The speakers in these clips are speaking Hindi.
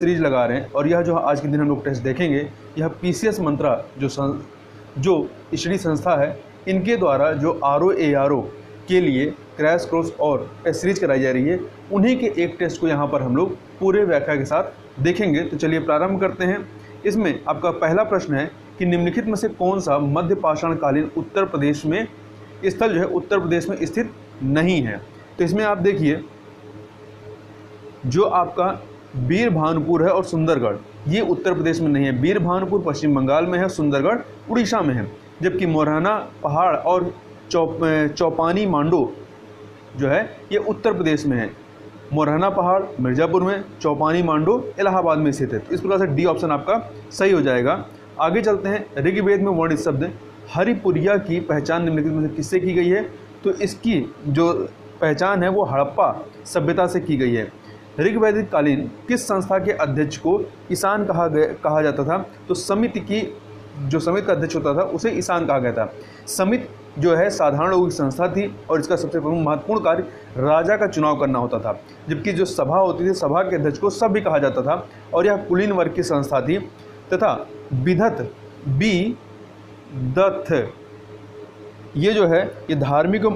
सीरीज लगा रहे हैं और यह जो आज के दिन हम लोग टेस्ट देखेंगे यह पीसीएस मंत्रा जो स्टडी संस्था है इनके द्वारा जो RO के लिए क्रैश कोर्स और टेस्ट सीरीज कराई जा रही है उन्हीं के एक टेस्ट को यहाँ पर हम लोग पूरे व्याख्या के साथ देखेंगे। तो चलिए प्रारंभ करते हैं। इसमें आपका पहला प्रश्न है कि निम्नलिखित में से कौन सा मध्य पाषाणकालीन उत्तर प्रदेश में स्थल जो है उत्तर प्रदेश में स्थित नहीं है। तो इसमें आप देखिए जो आपका बीरभानुपुर है और सुंदरगढ़ ये उत्तर प्रदेश में नहीं है। बीरभानुपुर पश्चिम बंगाल में है, सुंदरगढ़ उड़ीसा में है, जबकि मोरहाना पहाड़ और चौपानी मांडो जो है ये उत्तर प्रदेश में है। मोरहाना पहाड़ मिर्ज़ापुर में, चौपानी मांडो इलाहाबाद में स्थित है। तो इस प्रकार से डी ऑप्शन आपका सही हो जाएगा। आगे चलते हैं। ऋग्वेद में वर्णित शब्द हरिपुरिया की पहचान निम्नलिखित में से किससे की गई है। तो इसकी जो पहचान है वो हड़प्पा सभ्यता से की गई है। ऋग्वैदिक कालीन किस संस्था के अध्यक्ष को ईशान कहा जाता था। तो समिति की जो समिति का अध्यक्ष होता था उसे ईशान कहा गया था। समिति जो है साधारण लोगों की संस्था थी और इसका सबसे प्रमुख महत्वपूर्ण कार्य राजा का चुनाव करना होता था, जबकि जो सभा होती थी सभा के अध्यक्ष को सभ्य कहा जाता था और यह कुलीन वर्ग की संस्था थी। तथा विधत दत्त ये जो है ये धार्मिक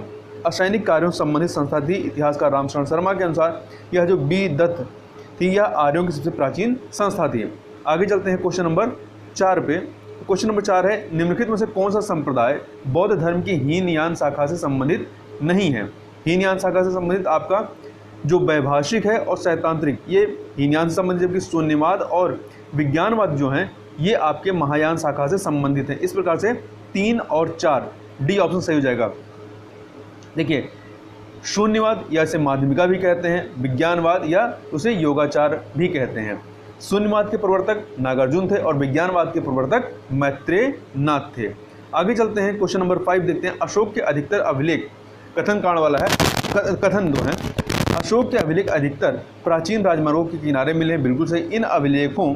असैनिक कार्यों से संबंधित संस्था थी। इतिहासकार रामशरण शर्मा के अनुसार यह जो बी दत्त थी यह आर्यों की सबसे प्राचीन संस्था थी। आगे चलते हैं क्वेश्चन नंबर 4 पे। क्वेश्चन नंबर 4 है निम्नलिखित में से कौन सा संप्रदाय बौद्ध धर्म की हीनयान शाखा से संबंधित नहीं है। हीनयान शाखा से संबंधित आपका जो वैभाषिक है और सैद्धांतिक ये हीनयान से संबंधित, जबकि शून्यवाद और विज्ञानवाद जो हैं ये आपके महायान शाखा से संबंधित हैं। इस प्रकार से 3 और 4 डी ऑप्शन सही हो जाएगा। देखिए शून्यवाद या इसे माध्यमिका भी कहते हैं, विज्ञानवाद या उसे योगाचार भी कहते हैं। शून्यवाद के प्रवर्तक नागार्जुन थे और विज्ञानवाद के प्रवर्तक मैत्रेय नाथ थे। आगे चलते हैं। क्वेश्चन नंबर 5 देखते हैं। अशोक के अधिकतर अभिलेख कथन कांड वाला है, कथन 2 है। अशोक के अभिलेख अधिकतर प्राचीन राजमार्गों के किनारे मिले हैं, बिल्कुल सही। इन अभिलेखों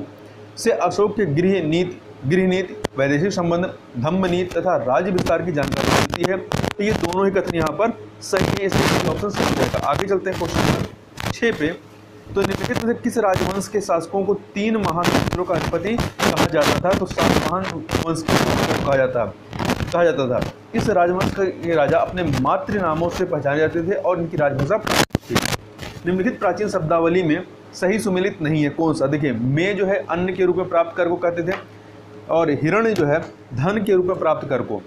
से अशोक के गृह नीति, वैदेशिक संबंध, धम्म नीति तथा राज्य विस्तार की जानकारी मिलती है। तो ये दोनों ही कथन यहाँ पर सही है, इसलिए ऑप्शन सही हो जाएगा। आगे चलते हैं क्वेश्चन नंबर 6 पे। तो निम्नलिखित में से किस राजवंश के शासकों को 3 महान वंशों का अधिपति कहा जाता था। तो 7 महान वंश को कहा जाता था। इस राजवंश के राजा अपने मातृ नामों से पहचाने जाते थे और इनकी राजभाषा थी। निम्नलिखित प्राचीन शब्दावली में सही सुमेलित नहीं है कौन सा। देखिए में जो है अन्न के रूप में प्राप्त कर को कहते थे और हिरण्य जो है धन के रूप में प्राप्त कर को।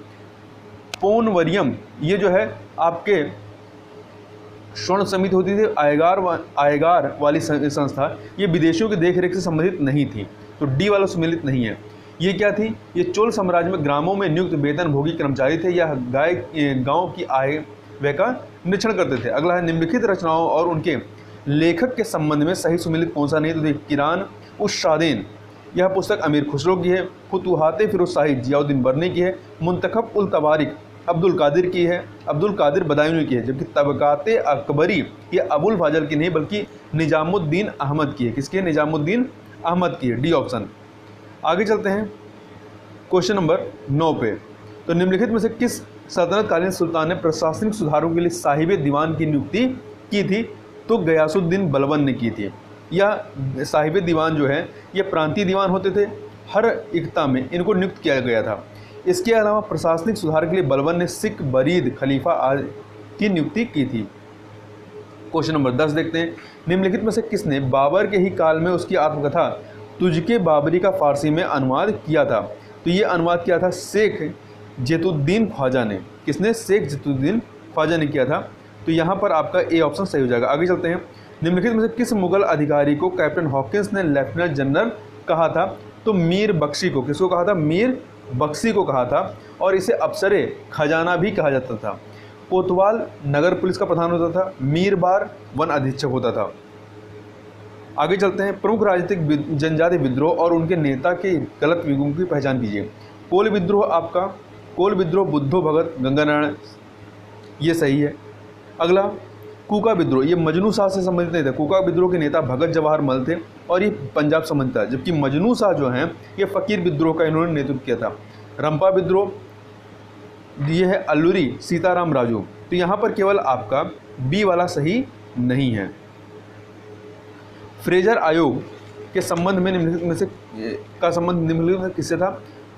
पौनवरियम ये जो है आपके स्वर्ण समिति होती थी। आयगार वाली संस्था ये विदेशियों की देखरेख से संबंधित नहीं थी, तो डी वाला सुमेलित नहीं है। ये क्या थी, ये चोल साम्राज्य में ग्रामों में नियुक्त वेतनभोगी कर्मचारी थे। यह गांव की आय व्यय का निरीक्षण करते थे। अगला है निम्नलिखित रचनाओं और उनके लेखक के संबंध में सही सुमेलित कौन सा नहीं। तो किरान उस शादेन यह पुस्तक अमीर खुसरो की है। फुतुहाते फिरोज शाही जियाउद्दीन बर्नी की है। मुंतखब उल तवारिक अब्दुल कादिर की है, अब्दुल कादिर बदायूनी की है। जबकि तबकाते अकबरी ये अबुल फाजल की नहीं बल्कि निजामुद्दीन अहमद की है। किसकी? निजामुद्दीन अहमद की है, डी ऑप्शन। आगे चलते हैं क्वेश्चन नंबर 9 पे। तो निम्नलिखित में से किस सल्तनतकालीन सुल्तान ने प्रशासनिक सुधारों के लिए साहिब दीवान की नियुक्ति की थी। तो गयासुद्दीन बलबन ने की थी। यह साहिब दीवान जो है ये प्रांतीय दीवान होते थे, हर इक्ता में इनको नियुक्त किया गया था। इसके अलावा प्रशासनिक सुधार के लिए बलबन ने सिख बरीद खलीफा आदि की नियुक्ति की थी। क्वेश्चन नंबर 10 देखते हैं। निम्नलिखित में से किसने बाबर के ही काल में उसकी आत्मकथा तुझके बाबरी का फारसी में अनुवाद किया था। तो ये अनुवाद किया था शेख जैतुद्दीन ख्वाजा ने। किसने? शेख जैतुद्दीन ख्वाजा ने किया था। तो यहाँ पर आपका ए ऑप्शन सही हो जाएगा। आगे चलते हैं। निम्नलिखित में से किस मुगल अधिकारी को कैप्टन हॉकिंस ने लेफ्टिनेंट जनरल कहा था। तो मीर बख्शी को। किसको कहा था? मीर बख्शी को कहा था और इसे अफसरे खजाना भी कहा जाता था। कोतवाल नगर पुलिस का प्रधान होता था। मीरबार वन अधीक्षक होता था। आगे चलते हैं। प्रमुख राजनीतिक जनजाति विद्रोह और उनके नेता के गलत विगुण की पहचान कीजिए। कोल विद्रोह आपका कोल विद्रोह बुद्धो भगत गंगानारायण ये सही है। अगला कूका विद्रोह ये मजनू शाह से संबंधित नहीं था। कूका विद्रोह के नेता भगत जवाहर मल थे और ये पंजाब संबंधित था। जबकि मजनू शाह जो हैं ये फ़कीर विद्रोह का इन्होंने नेतृत्व किया था। रंपा विद्रोह ये है अल्लूरी सीताराम राजू। तो यहाँ पर केवल आपका बी वाला सही नहीं है। फ्रेजर आयोग के संबंध में निम्नलिखित में से का संबंध निम्नलिखित में किससे था?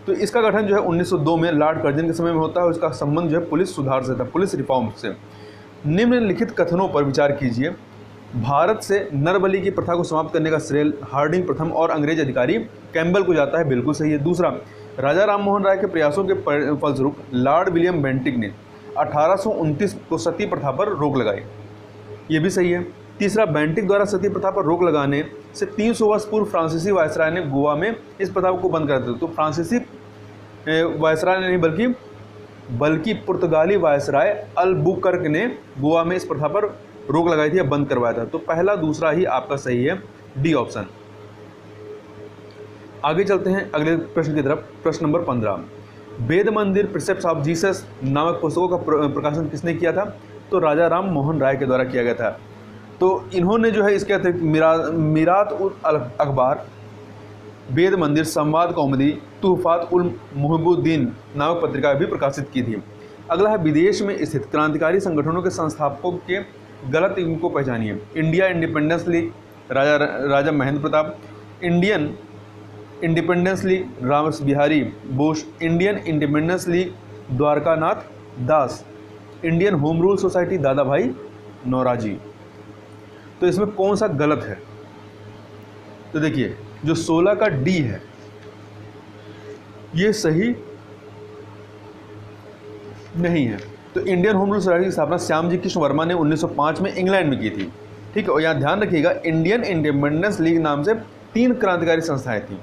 तो इसका गठन जो है 1902 में लॉर्ड कर्जन के समय में होता है और इसका संबंध जो है पुलिस सुधार से था, पुलिस रिफॉर्म से। निम्नलिखित कथनों पर विचार कीजिए। भारत से नरबली की प्रथा को समाप्त करने का श्रेय हार्डिंग प्रथम और अंग्रेज अधिकारी कैम्बल को जाता है, बिल्कुल सही है। दूसरा, राजा राम मोहन राय के प्रयासों के फलस्वरूप लॉर्ड विलियम बेंटिक ने 1829 को सती प्रथा पर रोक लगाई, ये भी सही है। तीसरा, बेंटिक द्वारा सती प्रथा पर रोक लगाने से 300 वर्ष पूर्व फ्रांसीसी वायसराय ने गोवा में इस प्रथा को बंद कर दिया। तो फ्रांसीसी वायसराय ने नहीं बल्कि पुर्तगाली वायसराय अल्बुकर्क ने गोवा में इस प्रथा पर रोक लगाई थी या बंद करवाया था। तो पहला दूसरा ही आपका सही है, डी ऑप्शन। आगे चलते हैं अगले प्रश्न की तरफ। प्रश्न नंबर 15, वेद मंदिर प्रिसेप्ट्स ऑफ जीसस नामक पुस्तकों का प्रकाशन किसने किया था? तो राजा राम मोहन राय के द्वारा किया गया था। तो इन्होंने जो है इसके अतिरिक्त मिरात उल अखबार, वेद मंदिर, संवाद कौमुदी, तुहफात उल मुहिबुद्दीन नामक पत्रिका भी प्रकाशित की थी। अगला है, विदेश में स्थित क्रांतिकारी संगठनों के संस्थापकों के गलत युग को पहचानिए। India independence league Raja Mahendra Pratap, Indian independence league Ram Bihari Bose, Indian independence league Dwarkanath Das, Indian home rule society Dadabhai Naoroji. तो इसमें कौन सा गलत है? तो देखिए, जो 16 का डी है ये सही नहीं है। तो इंडियन होम रूल सोसाइटी की स्थापना श्यामजी कृष्ण वर्मा ने 1905 में इंग्लैंड में की थी, ठीक है। और यहाँ ध्यान रखिएगा, इंडियन इंडिपेंडेंस लीग नाम से 3 क्रांतिकारी संस्थाएं थी।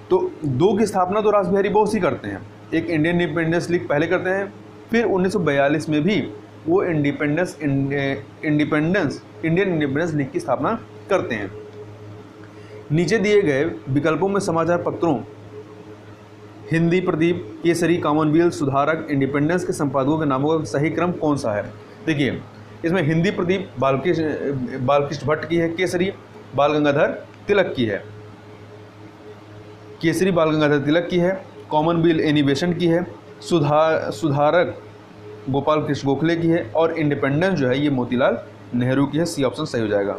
तो 2 की स्थापना तो रासबिहारी बोस ही करते हैं। एक इंडियन इंडिपेंडेंस लीग पहले करते हैं, फिर 1942 में भी वो इंडियन इंडिपेंडेंस लीग की स्थापना करते हैं। नीचे दिए गए विकल्पों में समाचार पत्रों हिंदी प्रदीप, केसरी, कॉमनवेल्थ, सुधारक, इंडिपेंडेंस के संपादकों के नामों का सही क्रम कौन सा है? देखिए, इसमें हिंदी प्रदीप बालकृष्ण भट्ट की है, केसरी बाल गंगाधर तिलक की है, केसरी बाल गंगाधर तिलक की है, कॉमनवेल्थ एनिवेशन की है, सुधारक गोपाल कृष्ण गोखले की है, और इंडिपेंडेंस जो है ये मोतीलाल नेहरू की है। सी ऑप्शन सही हो जाएगा।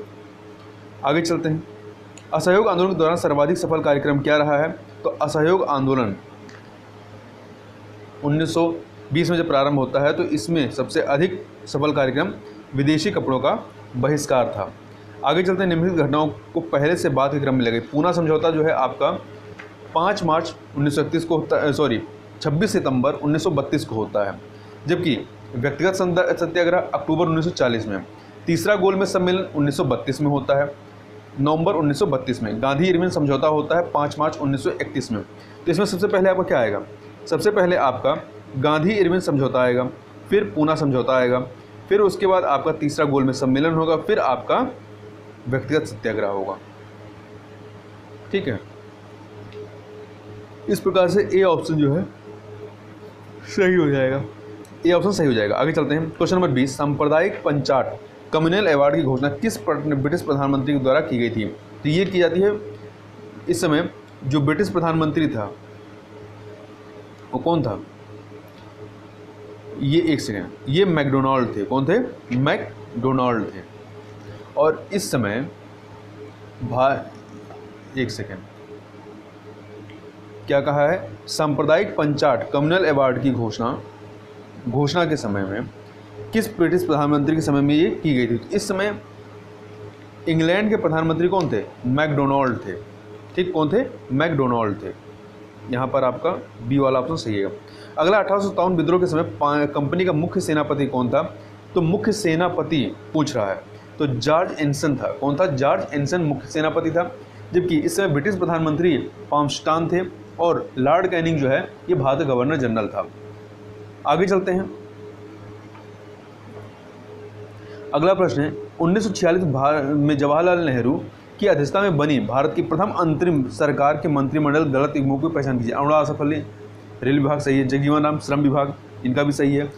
आगे चलते हैं। असहयोग आंदोलन के दौरान सर्वाधिक सफल कार्यक्रम क्या रहा है? तो असहयोग आंदोलन 1920 में जब प्रारंभ होता है तो इसमें सबसे अधिक सफल कार्यक्रम विदेशी कपड़ों का बहिष्कार था। आगे चलते हैं। निम्नलिखित घटनाओं को पहले से बाद के क्रम में लगे। पूना समझौता जो है आपका 5 मार्च 1931 को होता है, 26 सितंबर 1932 को होता है, जबकि व्यक्तिगत सत्याग्रह अक्टूबर 1940 में। तीसरा गोलमेज सम्मेलन 1932 में होता है, नवंबर 1932 में। गांधी इरविन समझौता होता है 5 मार्च 1931 में। तो इसमें सबसे पहले आपका क्या आएगा? सबसे पहले आपका गांधी इरविन समझौता आएगा, फिर पूना समझौता आएगा, फिर उसके बाद आपका तीसरा गोलमेज सम्मेलन होगा, फिर आपका व्यक्तिगत सत्याग्रह होगा, ठीक है। इस प्रकार से ए ऑप्शन जो है सही हो जाएगा, ए ऑप्शन सही हो जाएगा। आगे चलते हैं। क्वेश्चन नंबर 20, सांप्रदायिक पंचाट कम्युनल अवार्ड की घोषणा किस ब्रिटिश प्रधानमंत्री के द्वारा की गई थी? तो ये की जाती है, इस समय जो ब्रिटिश प्रधानमंत्री था वो कौन था? ये एक सेकेंड, ये मैकडोनाल्ड थे। कौन थे? मैकडोनाल्ड थे। और इस समय एक सेकेंड, क्या कहा है? सांप्रदायिक पंचाट कम्युनल अवार्ड की घोषणा के समय में किस ब्रिटिश प्रधानमंत्री के समय में ये की गई थी? इस समय इंग्लैंड के प्रधानमंत्री कौन थे? मैकडोनाल्ड थे, ठीक। कौन थे? मैकडोनाल्ड थे। यहाँ पर आपका बी वाला ऑप्शन सही है। अगला 1857 विद्रोह के समय कंपनी का मुख्य सेनापति कौन था? तो मुख्य सेनापति पूछ रहा है, तो जॉर्ज एनसन था। कौन था? जॉर्ज एनसन मुख्य सेनापति था, जबकि इस समय ब्रिटिश प्रधानमंत्री पामस्टान थे और लॉर्ड कैनिंग जो है ये भारत गवर्नर जनरल था। आगे चलते हैं। अगला प्रश्न है, 1946 में जवाहरलाल नेहरू की अध्यक्षता में बनी भारत की प्रथम अंतरिम सरकार के मंत्रिमंडल गलत युग्मों की पहचान कीजिए। अरुणा असफली रेल विभाग सही है, जगजीवन राम श्रम विभाग इनका भी सही है,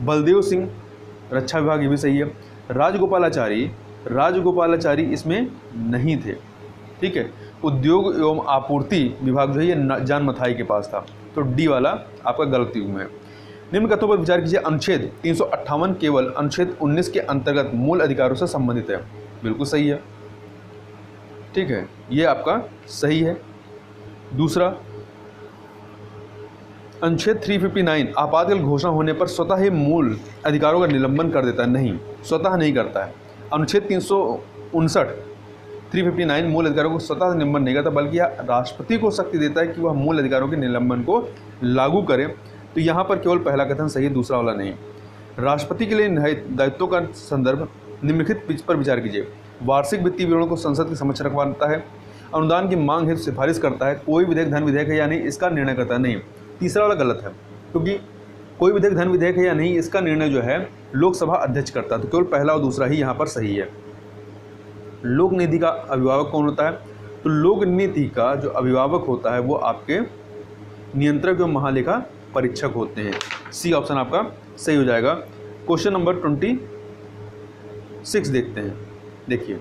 बलदेव सिंह रक्षा विभाग ये भी सही है, राजगोपालाचारी इसमें नहीं थे, ठीक है। उद्योग एवं आपूर्ति विभाग जो है ये जान मथाई के पास था। तो डी वाला आपका गलत युग्म है। निम्न कथनों पर विचार कीजिए। अनुच्छेद 358 केवल अनुच्छेद 19 के अंतर्गत मूल अधिकारों से संबंधित है। बिल्कुल सही है। ठीक है, ये आपका सही है। दूसरा, अनुच्छेद 359 आपातकाल घोषणा होने पर स्वतः ही मूल अधिकारों का निलंबन कर देता है। नहीं, स्वतः नहीं करता है। अनुच्छेद 359 मूल अधिकारों को स्वतः निलंबन नहीं करता, बल्कि यह राष्ट्रपति को शक्ति देता है कि वह मूल अधिकारों के निलंबन को लागू करे। तो यहाँ पर केवल पहला कथन सही है, दूसरा वाला नहीं। राष्ट्रपति के लिए दायित्वों का संदर्भ निम्नलिखित पर विचार कीजिए। वार्षिक वित्तीय विवरण को संसद के समक्ष रखवाता है, अनुदान की मांग हेतु सिफारिश करता है, कोई विधेयक धन विधेयक है या नहीं इसका निर्णय करता है। नहीं, तीसरा वाला गलत है, क्योंकि कोई विधेयक धन विधेयक है या नहीं इसका निर्णय जो है लोकसभा अध्यक्ष करता है। तो केवल पहला और दूसरा ही यहाँ पर सही है। लोक नीति का अभिभावक कौन होता है? तो लोक नीति का जो अभिभावक होता है वो आपके नियंत्रक एवं महालेखा परीक्षक होते हैं। सी ऑप्शन आपका सही हो जाएगा। क्वेश्चन नंबर 26 देखते हैं। देखिए,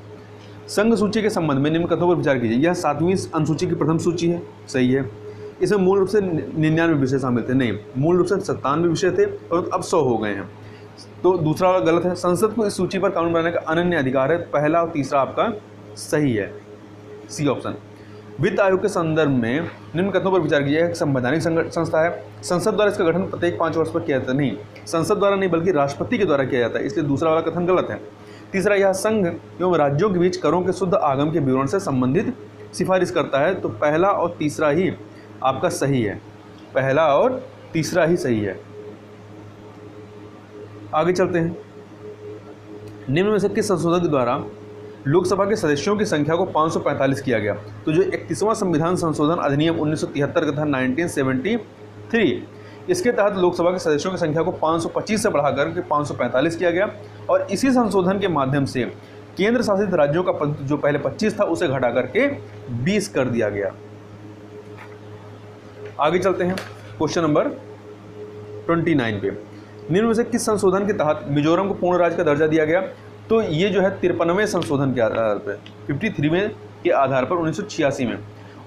संघ सूची के संबंध में निम्न कथनों पर विचार कीजिए। यह 7वीं अनुसूची की प्रथम सूची है, सही है। इसमें मूल रूप से 99 विषय शामिल थे। नहीं, मूल रूप से 97 विषय थे, परंतु अब 100 हो गए हैं। तो दूसरा वाला गलत है। संसद को इस सूची पर कानून बनाने का अनन्य अधिकार है। पहला और तीसरा आपका सही है, सी ऑप्शन। वित्त आयोग के संदर्भ में निम्न कथनों पर विचार किया। एक संवैधानिक संस्था है। संसद द्वारा इसका गठन प्रत्येक 5 वर्ष पर किया जाता है। नहीं, संसद द्वारा नहीं बल्कि राष्ट्रपति के द्वारा किया जाता है, इसलिए दूसरा वाला कथन गलत है। तीसरा, यह संघ एवं राज्यों के बीच करों के शुद्ध आगम के विवरण से संबंधित सिफारिश करता है। तो पहला और तीसरा ही आपका सही है, पहला और तीसरा ही सही है। आगे चलते हैं। निम्न में से किस संशोधन के द्वारा लोकसभा के सदस्यों की संख्या को 545 किया गया? तो जो 31वां संविधान संशोधन अधिनियम 1973 का था 1973, इसके तहत लोकसभा के सदस्यों की संख्या को 525 से बढ़ाकर के 545 किया गया। और इसी संशोधन के माध्यम से केंद्र शासित राज्यों का पद जो पहले 25 था उसे घटा करके 20 कर दिया गया। आगे चलते हैं क्वेश्चन नंबर 29 पे। निम्न में से किस संशोधन के तहत मिजोरम को पूर्ण राज्य का दर्जा दिया गया? तो ये जो है 53वें संशोधन के आधार पर, 53वें के आधार पर 1986 में,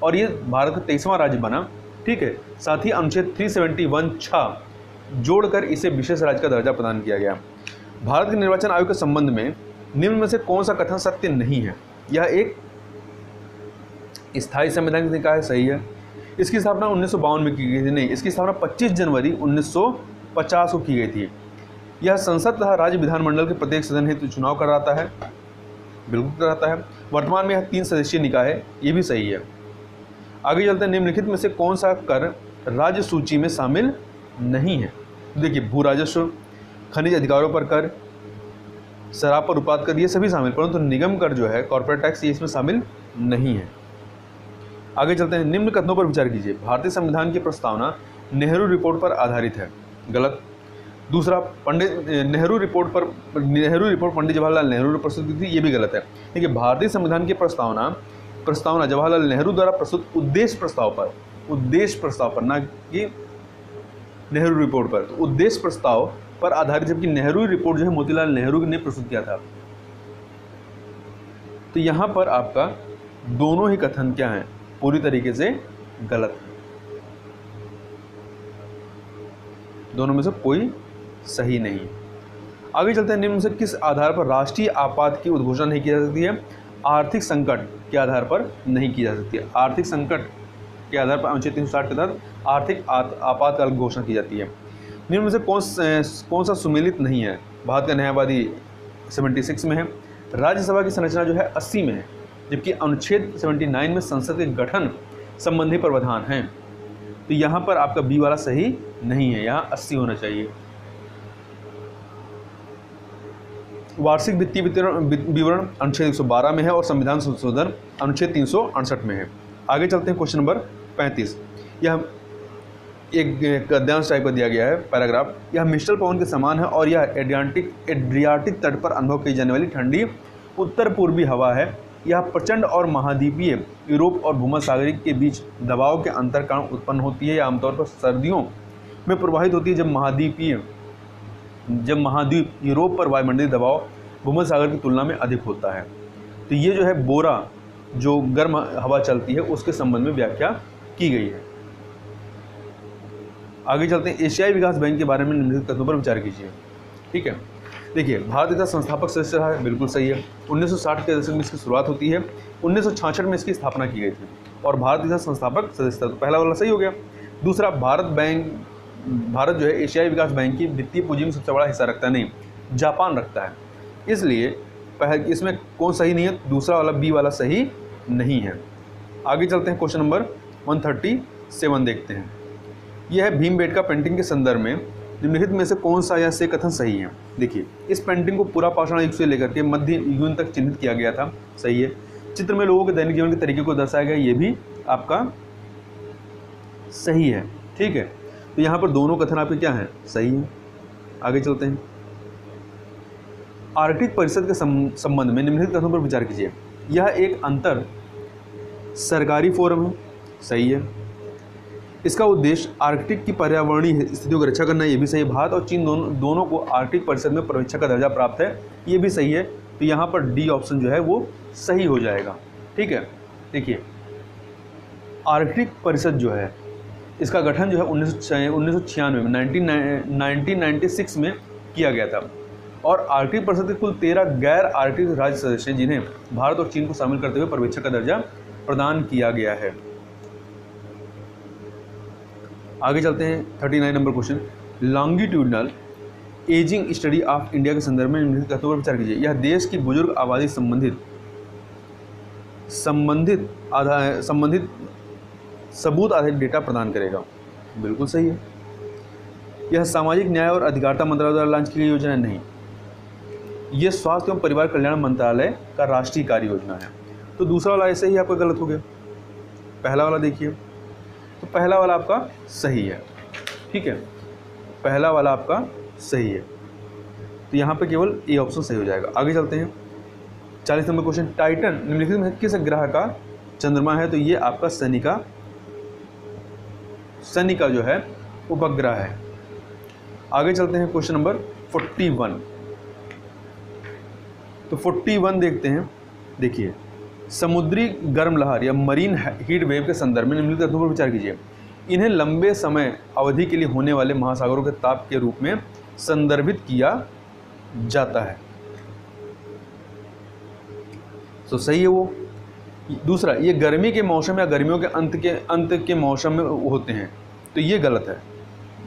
और ये भारत का 23वां राज्य बना। ठीक है, साथ ही अनुच्छेद 371(6) जोड़कर इसे विशेष राज्य का दर्जा प्रदान किया गया। भारत के निर्वाचन आयोग के संबंध में निम्न में से कौन सा कथन सत्य नहीं है? यह एक स्थायी संवैधानिक निकाय है, सही है। इसकी स्थापना 1952 में की गई थी। नहीं, इसकी स्थापना 25 जनवरी 1950 को की गई थी। यह संसद तथा राज्य विधानमंडल के प्रत्येक सदन हेतु चुनाव कराता है, बिल्कुल कराता है। वर्तमान में यह 3 सदस्यीय निकाय है, ये भी सही है। आगे चलते हैं। निम्नलिखित में से कौन सा कर राज्य सूची में शामिल नहीं है? देखिए, भू राजस्व, खनिज अधिकारों पर कर, शराब पर उत्पाद कर, ये सभी शामिल, परंतु निगम कर जो है कॉर्पोरेट टैक्स ये इसमें शामिल नहीं है। आगे चलते हैं। निम्न कथनों पर विचार कीजिए। भारतीय संविधान की प्रस्तावना नेहरू रिपोर्ट पर आधारित है, गलत। दूसरा, नेहरू रिपोर्ट पंडित जवाहरलाल नेहरू ने प्रस्तुत की थी, ये भी गलत है। देखिए, भारतीय संविधान की प्रस्तावना जवाहरलाल नेहरू द्वारा प्रस्तुत उद्देश्य प्रस्ताव पर ना कि नेहरू रिपोर्ट पर। तो उद्देश्य प्रस्ताव पर आधारित, जबकि नेहरू रिपोर्ट जो है मोतीलाल नेहरू ने प्रस्तुत किया था। तो यहाँ पर आपका दोनों ही कथन क्या है? पूरी तरीके से गलत है। दोनों में से कोई सही नहीं। आगे चलते हैं। निम्न से किस आधार पर राष्ट्रीय आपात की उद्घोषणा नहीं की जा सकती है? आर्थिक संकट के आधार पर नहीं की जा सकती है। आर्थिक संकट के आधार पर अनुच्छेद 360 के तहत आर्थिक आपातकाल की घोषणा की जाती है। निम्न में से कौन सा सुमेलित नहीं है? भारत का न्यायवादी 76 में है। राज्यसभा की संरचना जो है 80 में है, जबकि अनुच्छेद 79 में संसद के गठन संबंधी प्रावधान है। तो यहाँ पर आपका बी वाला सही नहीं है, यहाँ 80 होना चाहिए। वार्षिक वित्तीय विवरण अनुच्छेद 112 में है और संविधान संशोधन अनुच्छेद 368 में है। आगे चलते हैं क्वेश्चन नंबर 35। यह एक गद्यांश टाइप का दिया गया है पैराग्राफ। यह मिस्टर पवन के समान है और यह एड्रियाटिक तट पर अनुभव की जाने वाली ठंडी उत्तर पूर्वी हवा है। यह प्रचंड और महाद्वीपीय यूरोप और भूमध्यसागरीय के बीच दबाव के अंतर कारण उत्पन्न होती है। यह आमतौर पर सर्दियों में प्रवाहित होती है, जब महाद्वीप यूरोप पर वायुमंडलीय दबाव भूमध्यसागर की तुलना में अधिक होता है। तो ये जो है बोरा जो गर्म हवा चलती है उसके संबंध में व्याख्या की गई है। आगे चलते हैं। एशियाई विकास बैंक के बारे में निम्नलिखित कथनों पर विचार कीजिए। ठीक है, देखिए, भारत इसका संस्थापक सदस्य रहा है, बिल्कुल सही है। 1960 के दशक में इसकी शुरुआत होती है, 1966 में इसकी स्थापना की गई थी और भारत इसका संस्थापक सदस्य था। तो पहला वाला सही हो गया। दूसरा, भारत जो है एशियाई विकास बैंक की वित्तीय पूंजी में सबसे बड़ा हिस्सा रखता है, नहीं, जापान रखता है, इसलिए इसमें कौन सही नहीं है, दूसरा वाला बी वाला सही नहीं है। आगे चलते हैं, क्वेश्चन नंबर 137 देखते हैं। यह है भीमबेटका पेंटिंग के संदर्भ में निम्नलिखित में से कौन सा या से कथन सही है। देखिए, इस पेंटिंग को पूरा पाषाण युग से लेकर के मध्य युग तक चिन्हित किया गया था, सही है। चित्र में लोगों के दैनिक जीवन के तरीके को दर्शाया गया, ये भी आपका सही है, ठीक है। तो यहाँ पर दोनों कथन आपके क्या हैं, सही है। आगे चलते हैं, आर्कटिक परिषद के संबंध में निम्नलिखित कथनों पर विचार कीजिए। यह एक अंतर सरकारी फोरम है, सही है। इसका उद्देश्य आर्कटिक की पर्यावरणीय स्थितियों की रक्षा करना, ये भी सही है। भारत और चीन दोनों को आर्कटिक परिषद में पर्यवेक्षक का दर्जा प्राप्त है, ये भी सही है। तो यहाँ पर डी ऑप्शन जो है वो सही हो जाएगा, ठीक है। देखिए, आर्कटिक परिषद जो है इसका गठन जो है 1996 में 1996 में किया गया था और आर्कटिक परिषद के कुल 13 गैर आर्कटिक राज्य सदस्य हैं जिन्हें भारत और चीन को शामिल करते हुए पर्यवेक्षक का दर्जा प्रदान किया गया है। आगे चलते हैं, 39 number question, longitudinal ageing study of India के संदर्भ में निम्नलिखित तथ्यों पर विचार कीजिए। यह देश की बुजुर्ग आबादी संबंधित सबूत आधारित डेटा प्रदान करेगा, बिल्कुल सही है। यह सामाजिक न्याय और अधिकारिता मंत्रालय द्वारा लॉन्च की गई योजना है, नहीं, यह स्वास्थ्य एवं परिवार कल्याण मंत्रालय का राष्ट्रीय कार्य योजना है। तो दूसरा वाला ऐसे ही आपका गलत हो गया। पहला वाला देखिए, तो पहला वाला आपका सही है, ठीक है, पहला वाला आपका सही है। तो यहाँ पे केवल ए ऑप्शन सही हो जाएगा। आगे चलते हैं, 40 नंबर क्वेश्चन, टाइटन निम्नलिखित में किस ग्रह का चंद्रमा है। तो ये आपका शनि का जो है उपग्रह है। आगे चलते हैं, क्वेश्चन नंबर 41। तो 41 देखते हैं। देखिए, समुद्री गर्म लहर या मरीन हीट वेव के संदर्भ में निम्नलिखित तथ्यों पर विचार कीजिए। इन्हें लंबे समय अवधि के लिए होने वाले महासागरों के ताप के रूप में संदर्भित किया जाता है, तो सही है वो। दूसरा, ये गर्मी के मौसम या गर्मियों के अंत के मौसम में होते हैं, तो ये गलत है,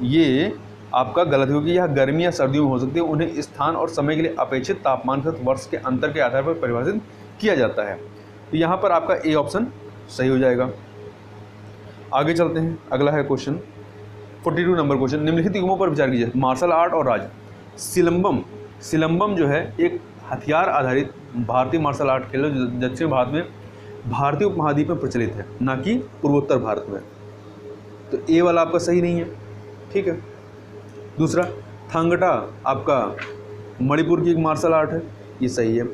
ये आपका गलत है क्योंकि यह गर्मी या सर्दियों में हो सकती है। उन्हें स्थान और समय के लिए अपेक्षित तापमान के साथ वर्ष के अंतर के आधार पर परिभाषित किया जाता है। तो यहाँ पर आपका ए ऑप्शन सही हो जाएगा। आगे चलते हैं, अगला है क्वेश्चन 42 नंबर क्वेश्चन, निम्नलिखित युगमों पर विचार कीजिए। मार्शल आर्ट और राज। सिलंबम जो है एक हथियार आधारित भारतीय मार्शल आर्ट खेल है जो दक्षिण भारत में भारतीय उपमहाद्वीप में प्रचलित है, ना कि पूर्वोत्तर भारत में। तो ए वाला आपका सही नहीं है, ठीक है। दूसरा, थांगटा आपका मणिपुर की एक मार्शल आर्ट है, ये सही है।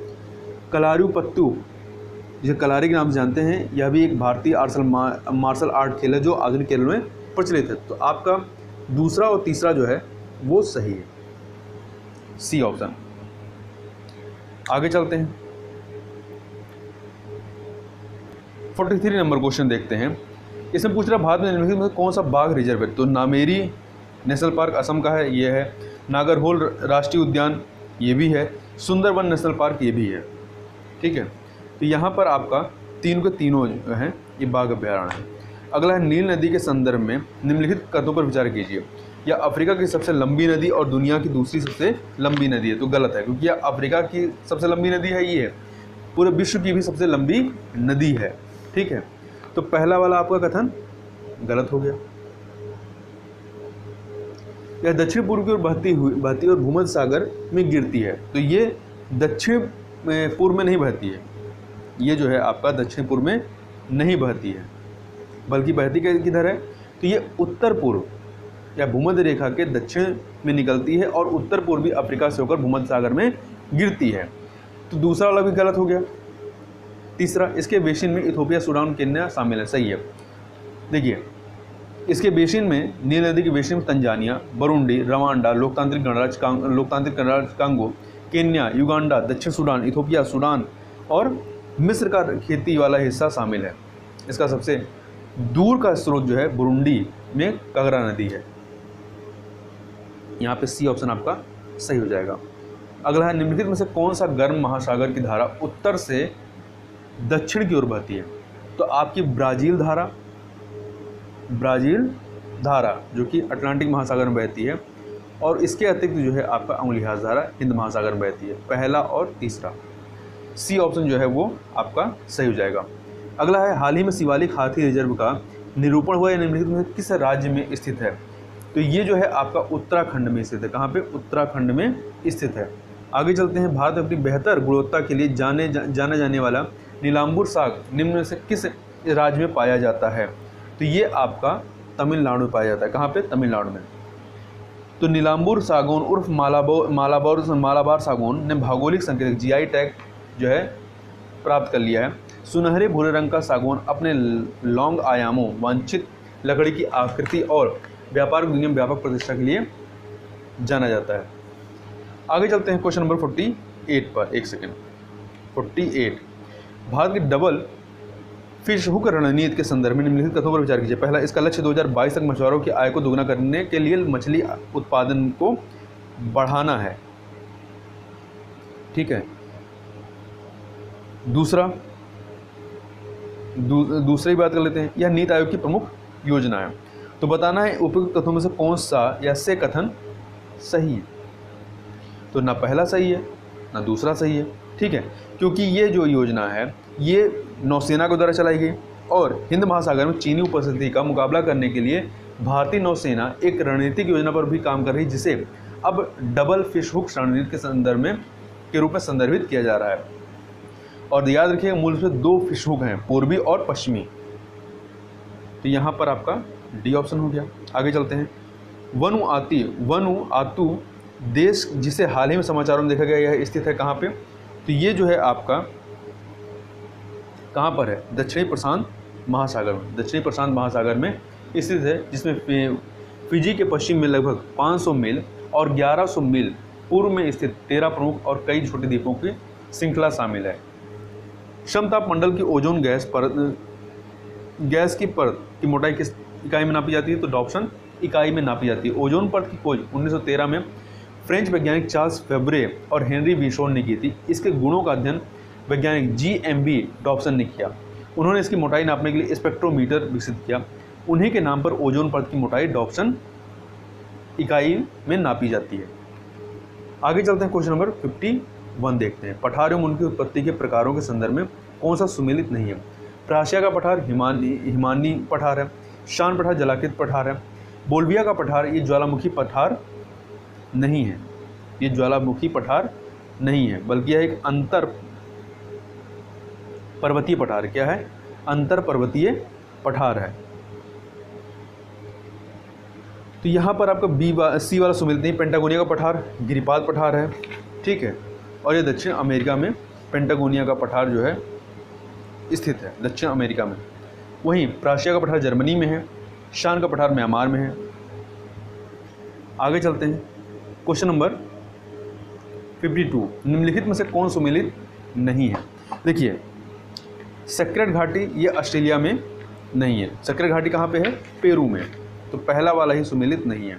कलारीपयट्टू जिसे कलारी के नाम से जानते हैं, यह भी एक भारतीय मार्शल आर्ट खेल है जो आधुनिक केरल में प्रचलित है। तो आपका दूसरा और तीसरा जो है वो सही है, सी ऑप्शन। आगे चलते हैं, 43 नंबर क्वेश्चन देखते हैं। इसमें पूछ रहा भारत में निम्नलिखित में कौन सा बाघ रिजर्व है। तो नामेरी नेशनल पार्क असम का है, ये है। नागरहोल राष्ट्रीय उद्यान ये भी है। सुंदरबन नेशनल पार्क ये भी है, ठीक है। तो यहाँ पर आपका तीन के तीनों हैं ये बाघ अभ्यारण्य है। अगला है, नील नदी के संदर्भ में निम्नलिखित कथनों पर विचार कीजिए। यह अफ्रीका की सबसे लंबी नदी और दुनिया की दूसरी सबसे लंबी नदी है। तो गलत है क्योंकि यह अफ्रीका की सबसे लंबी नदी है, ये है पूरे विश्व की भी सबसे लंबी नदी है, ठीक है। तो पहला वाला आपका कथन गलत हो गया। यह दक्षिण पूर्व की ओर बहती और भूमध्य सागर में गिरती है। तो ये दक्षिण पूर्व में नहीं बहती है, ये जो है आपका दक्षिण पूर्व में नहीं बहती है, बल्कि बहती किधर है। तो ये उत्तर पूर्व या भूमध्य रेखा के दक्षिण में निकलती है और उत्तर पूर्वी अफ्रीका से होकर भूमध्य सागर में गिरती है। तो दूसरा वाला भी गलत हो गया। तीसरा, इसके बेसिन में इथोपिया, सूडान, केन्या शामिल है, सही है। देखिए, इसके बेसिन में नील नदी के बेसिन में तंजानिया, बुरुंडी, रवांडा, लोकतांत्रिक गणराज्य कांगो, केन्या, युगांडा, दक्षिण सूडान, इथोपिया, सूडान और मिस्र का खेती वाला हिस्सा शामिल है। इसका सबसे दूर का स्रोत जो है बुरुंडी में कगरा नदी है। यहाँ पे सी ऑप्शन आपका सही हो जाएगा। अगला है निम्नलिखित में से कौन सा गर्म महासागर की धारा उत्तर से दक्षिण की ओर बहती है? तो आपकी ब्राज़ील धारा जो कि अटलांटिक महासागर में बहती है, और इसके अतिरिक्त जो है आपका अंगुलिहास धारा हिंद महासागर में बहती है। पहला और तीसरा, सी ऑप्शन जो है वो आपका सही हो जाएगा। अगला है हाल ही में शिवालिक हाथी रिजर्व का निरूपण हुआ या निम्नलिखित में किस राज्य में स्थित है? तो ये जो है आपका उत्तराखंड में स्थित है। कहाँ पे? उत्तराखंड में स्थित है। आगे चलते हैं। भारत अपनी बेहतर गुणवत्ता के लिए जाना जाने वाला नीलांबूर साग निम्न में से किस राज्य में पाया जाता है? तो ये आपका तमिलनाडु में पाया जाता है। कहाँ पे? तमिलनाडु में। तो नीलांबूर सागौन उर्फ मालाबार सागौन ने भौगोलिक संकेतक GI टैग जो है प्राप्त कर लिया है। सुनहरे भूरे रंग का सागौन अपने लॉन्ग आयामों, वांछित लकड़ी की आकृति और व्यापार दुनिया में व्यापक प्रतिष्ठा के लिए जाना जाता है। आगे चलते हैं क्वेश्चन नंबर 48 पर। एक सेकेंड। 48, भारत की डबल फिश हुक रणनीति के संदर्भ में निम्नलिखित कथनों पर विचार कीजिए। पहला, इसका लक्ष्य 2022 तक मछुआरों की आय को दोगुना करने के लिए मछली उत्पादन को बढ़ाना है। ठीक है। दूसरी बात कर लेते हैं। यह नीति आयोग की प्रमुख योजना है। तो बताना है उपयुक्त कथनों में से कौन सा या से कथन सही है। तो ना पहला सही है ना दूसरा सही है। ठीक है, क्योंकि ये जो योजना है ये नौसेना के द्वारा चलाई गई और हिंद महासागर में चीनी उपस्थिति का मुकाबला करने के लिए भारतीय नौसेना एक रणनीतिक योजना पर भी काम कर रही है, जिसे अब डबल फिश हुक रणनीति के संदर्भ में के रूप में संदर्भित किया जा रहा है। और याद रखिएगा मूल रूप से 2 फिश हुक हैं, पूर्वी और पश्चिमी। तो यहाँ पर आपका डी ऑप्शन हो गया। आगे चलते हैं। वनुआतु देश जिसे हाल ही में समाचारों में देखा गया यह स्थित है कहाँ पे? तो ये जो है आपका कहाँ पर है? दक्षिणी प्रशांत महासागर में। दक्षिणी प्रशांत महासागर में स्थित है, जिसमें फिजी के पश्चिम में लगभग 500 मील और 1100 मील पूर्व में स्थित 13 प्रमुख और कई छोटे द्वीपों की श्रृंखला शामिल है। समताप मंडल की ओजोन गैस की परत की मोटाई किस इकाई में नापी जाती है? तो ऑप्शन इकाई में नापी जाती है। ओजोन परत की खोज 1913 में फ्रेंच वैज्ञानिक चार्ल्स फेब्रे और हेनरी विशोन ने की थी। इसके गुणों का अध्ययन वैज्ञानिक GMB डॉप्सन ने किया। उन्होंने इसकी मोटाई नापने के लिए स्पेक्ट्रोमीटर विकसित किया। उन्हीं के नाम पर ओजोन परत की मोटाई डॉप्सन इकाई में नापी जाती है। आगे चलते हैं। क्वेश्चन नंबर 51 देखते हैं। पठार एवं उनकी उत्पत्ति के प्रकारों के संदर्भ में कौन सा सुमेलित नहीं है? प्राशिया का पठार हिमानी पठार है। शान पठार जलाकृत पठार है। बोल्विया का पठार ये ज्वालामुखी पठार नहीं है। ये ज्वालामुखी पठार नहीं है, बल्कि यह एक अंतर पर्वतीय पठार। क्या है? अंतर पर्वतीय पठार है। तो यहाँ पर आपका सी वाला सुमेलित नहीं। पेंटागोनिया का पठार गिरिपाद पठार है। ठीक है, और ये दक्षिण अमेरिका में पेंटागोनिया का पठार जो है स्थित है, दक्षिण अमेरिका में। वहीं प्राशिया का पठार जर्मनी में है। शान का पठार म्यांमार में है। आगे चलते हैं। क्वेश्चन नंबर 52, निम्नलिखित में से कौन सुमेलित नहीं है? देखिए, सेक्रेड घाटी ये ऑस्ट्रेलिया में नहीं है। सेक्रेड घाटी कहाँ पे है? पेरू में। तो पहला वाला ही सुमेलित नहीं है।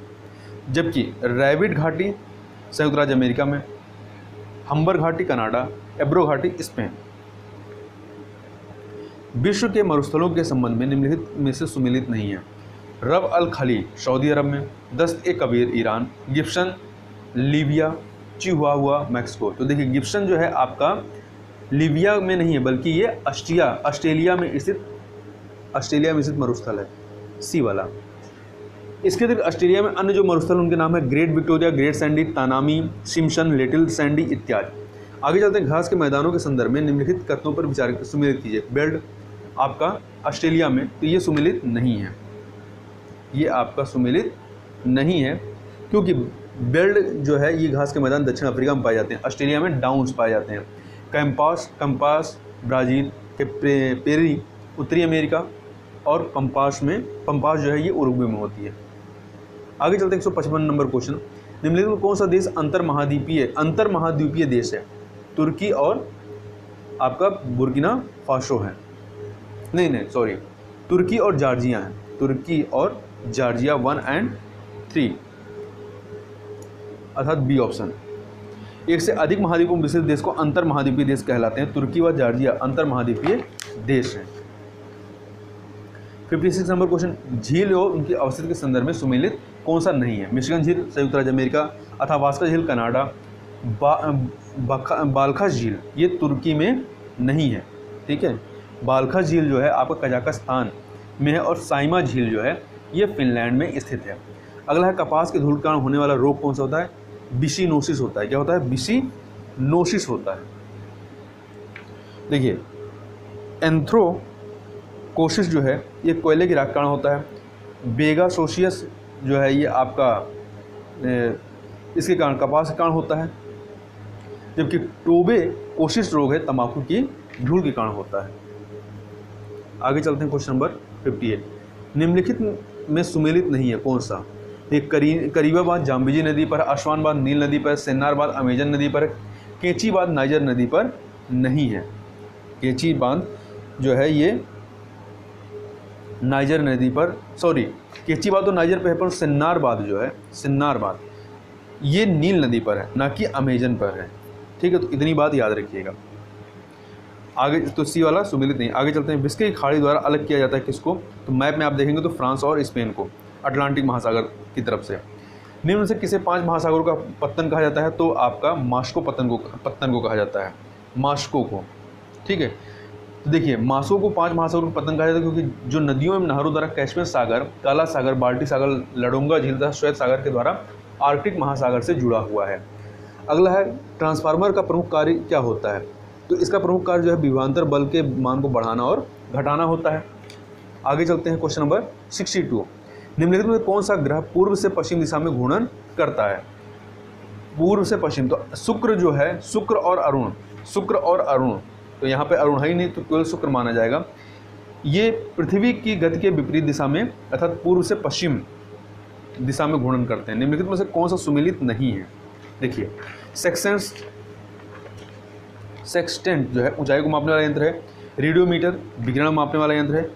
जबकि रैबिट घाटी संयुक्त राज्य अमेरिका में, हम्बर घाटी कनाडा, एब्रो घाटी स्पेन। विश्व के मरुस्थलों के संबंध में निम्नलिखित में से सुमेलित नहीं है। रब अल खली सऊदी अरब में, Dasht e Kavir Iran, Gibson Libya, Chihuahua Mexico. तो देखिए, गिब्सन जो है आपका लीबिया में नहीं है, बल्कि ये ऑस्ट्रेलिया में स्थित मरुस्थल है, सी वाला। इसके अतिरिक्त ऑस्ट्रेलिया में अन्य जो मरुस्थल उनके नाम है Great Victoria, Great Sandy, Tanami, Simpson, Little Sandy इत्यादि। आगे चलते हैं। घास के मैदानों के संदर्भ में निम्नलिखित कथनों पर विचार सुमेलित कीजिए। बेल्ट आपका ऑस्ट्रेलिया में, तो ये सुमेलित नहीं है। ये आपका सुमेलित नहीं है क्योंकि बेल्ट जो है ये घास के मैदान दक्षिण अफ्रीका में पाए जाते हैं। ऑस्ट्रेलिया में डाउन्स पाए जाते हैं। कंपास ब्राज़ील के पेरी उत्तरी अमेरिका, और पंपास जो है ये उरुग्वे में होती है। आगे चलते हैं। 155 नंबर क्वेश्चन। निम्नलिखित में कौन सा देश अंतर्महाद्वीपीय देश है? तुर्की और आपका बुर्किना फासो है। तुर्की और जॉर्जिया है। तुर्की और जॉर्जिया 1 और 3, अर्थात बी ऑप्शन। एक से अधिक महाद्वीपों में विस्तृत देश को अंतर महाद्वीपीय देश कहलाते हैं। तुर्की व जॉर्जिया अंतर महाद्वीपीय देश हैं। 56 नंबर क्वेश्चन, झील और उनकी अवस्थिति के संदर्भ में सुमेलित कौन सा नहीं है? मिशिगन झील संयुक्त राज्य अमेरिका, अथावास्का झील कनाडा, बाल्खा झील ये तुर्की में नहीं है। ठीक है, बाल्खा झील जो है आपका कजाकिस्तान में है और साइमा झील जो है ये फिनलैंड में स्थित है। अगला है, कपास के धूल के कारण होने वाला रोग कौन सा होता है? बिसिनोसिस होता है। क्या होता है? बिसिनोसिस होता है। देखिए, एंथ्रोकोसिस जो है ये कोयले की राख के कारण होता है। बेगासोसियस जो है ये आपका इसके कारण कपास के कारण होता है, जबकि टोबेकोसिस रोग है तंबाकू की धूल के कारण होता है। आगे चलते हैं क्वेश्चन नंबर 58, निम्नलिखित में सुमेलित नहीं है कौन सा? एक करीबाबाद जाम्बिजी नदी पर, आसवानबाद नील नदी पर, सेन्नार बांध अमेजन नदी पर, केची बांध नाइजर नदी पर नहीं है। केची बांध जो है ये नाइजर नदी पर, सॉरी केची बांध तो नाइजर पर है, पर सेन्नार बांध जो है, सेन्नार बांध ये नील नदी पर है, ना कि अमेजन पर है। ठीक है, तो इतनी बात याद रखिएगा। आगे तो सी वाला सुमेलित नहीं। आगे चलते हैं, विस्के की खाड़ी द्वारा अलग किया जाता है किसको? तो मैप में आप देखेंगे तो फ्रांस और स्पेन को अटलांटिक महासागर की तरफ से। निम्न से किसे 5 महासागरों का पत्तन कहा जाता है? तो आपका मास्को पत्तन को कहा जाता है, मास्को को। ठीक है, तो देखिए मास्को को 5 महासागरों का पत्तन कहा जाता है क्योंकि जो नदियों में नहरों द्वारा कैस्पियन सागर, काला सागर, बाल्टिक सागर, लडोंगा झील तथा श्वेत सागर के द्वारा आर्कटिक महासागर से जुड़ा हुआ है। अगला है, ट्रांसफार्मर का प्रमुख कार्य क्या होता है? तो इसका प्रमुख कार्य जो है विभवांतर बल के मान को बढ़ाना और घटाना होता है। आगे चलते हैं क्वेश्चन नंबर 62, निम्नलिखित में कौन सा ग्रह पूर्व से पश्चिम दिशा में घूर्णन करता है? पूर्व से पश्चिम, तो शुक्र जो है, शुक्र और अरुण, तो यहाँ पे अरुण है ही नहीं तो केवल शुक्र माना जाएगा। ये पृथ्वी की गति के विपरीत दिशा में अर्थात पूर्व से पश्चिम दिशा में घूर्णन करते हैं। निम्नलिखित में से कौन सा सुमेलित नहीं है? देखिए, सेक्सटेंट जो है ऊंचाई को मापने वाला यंत्र है, रेडियोमीटर विकिरण मापने वाला यंत्र है,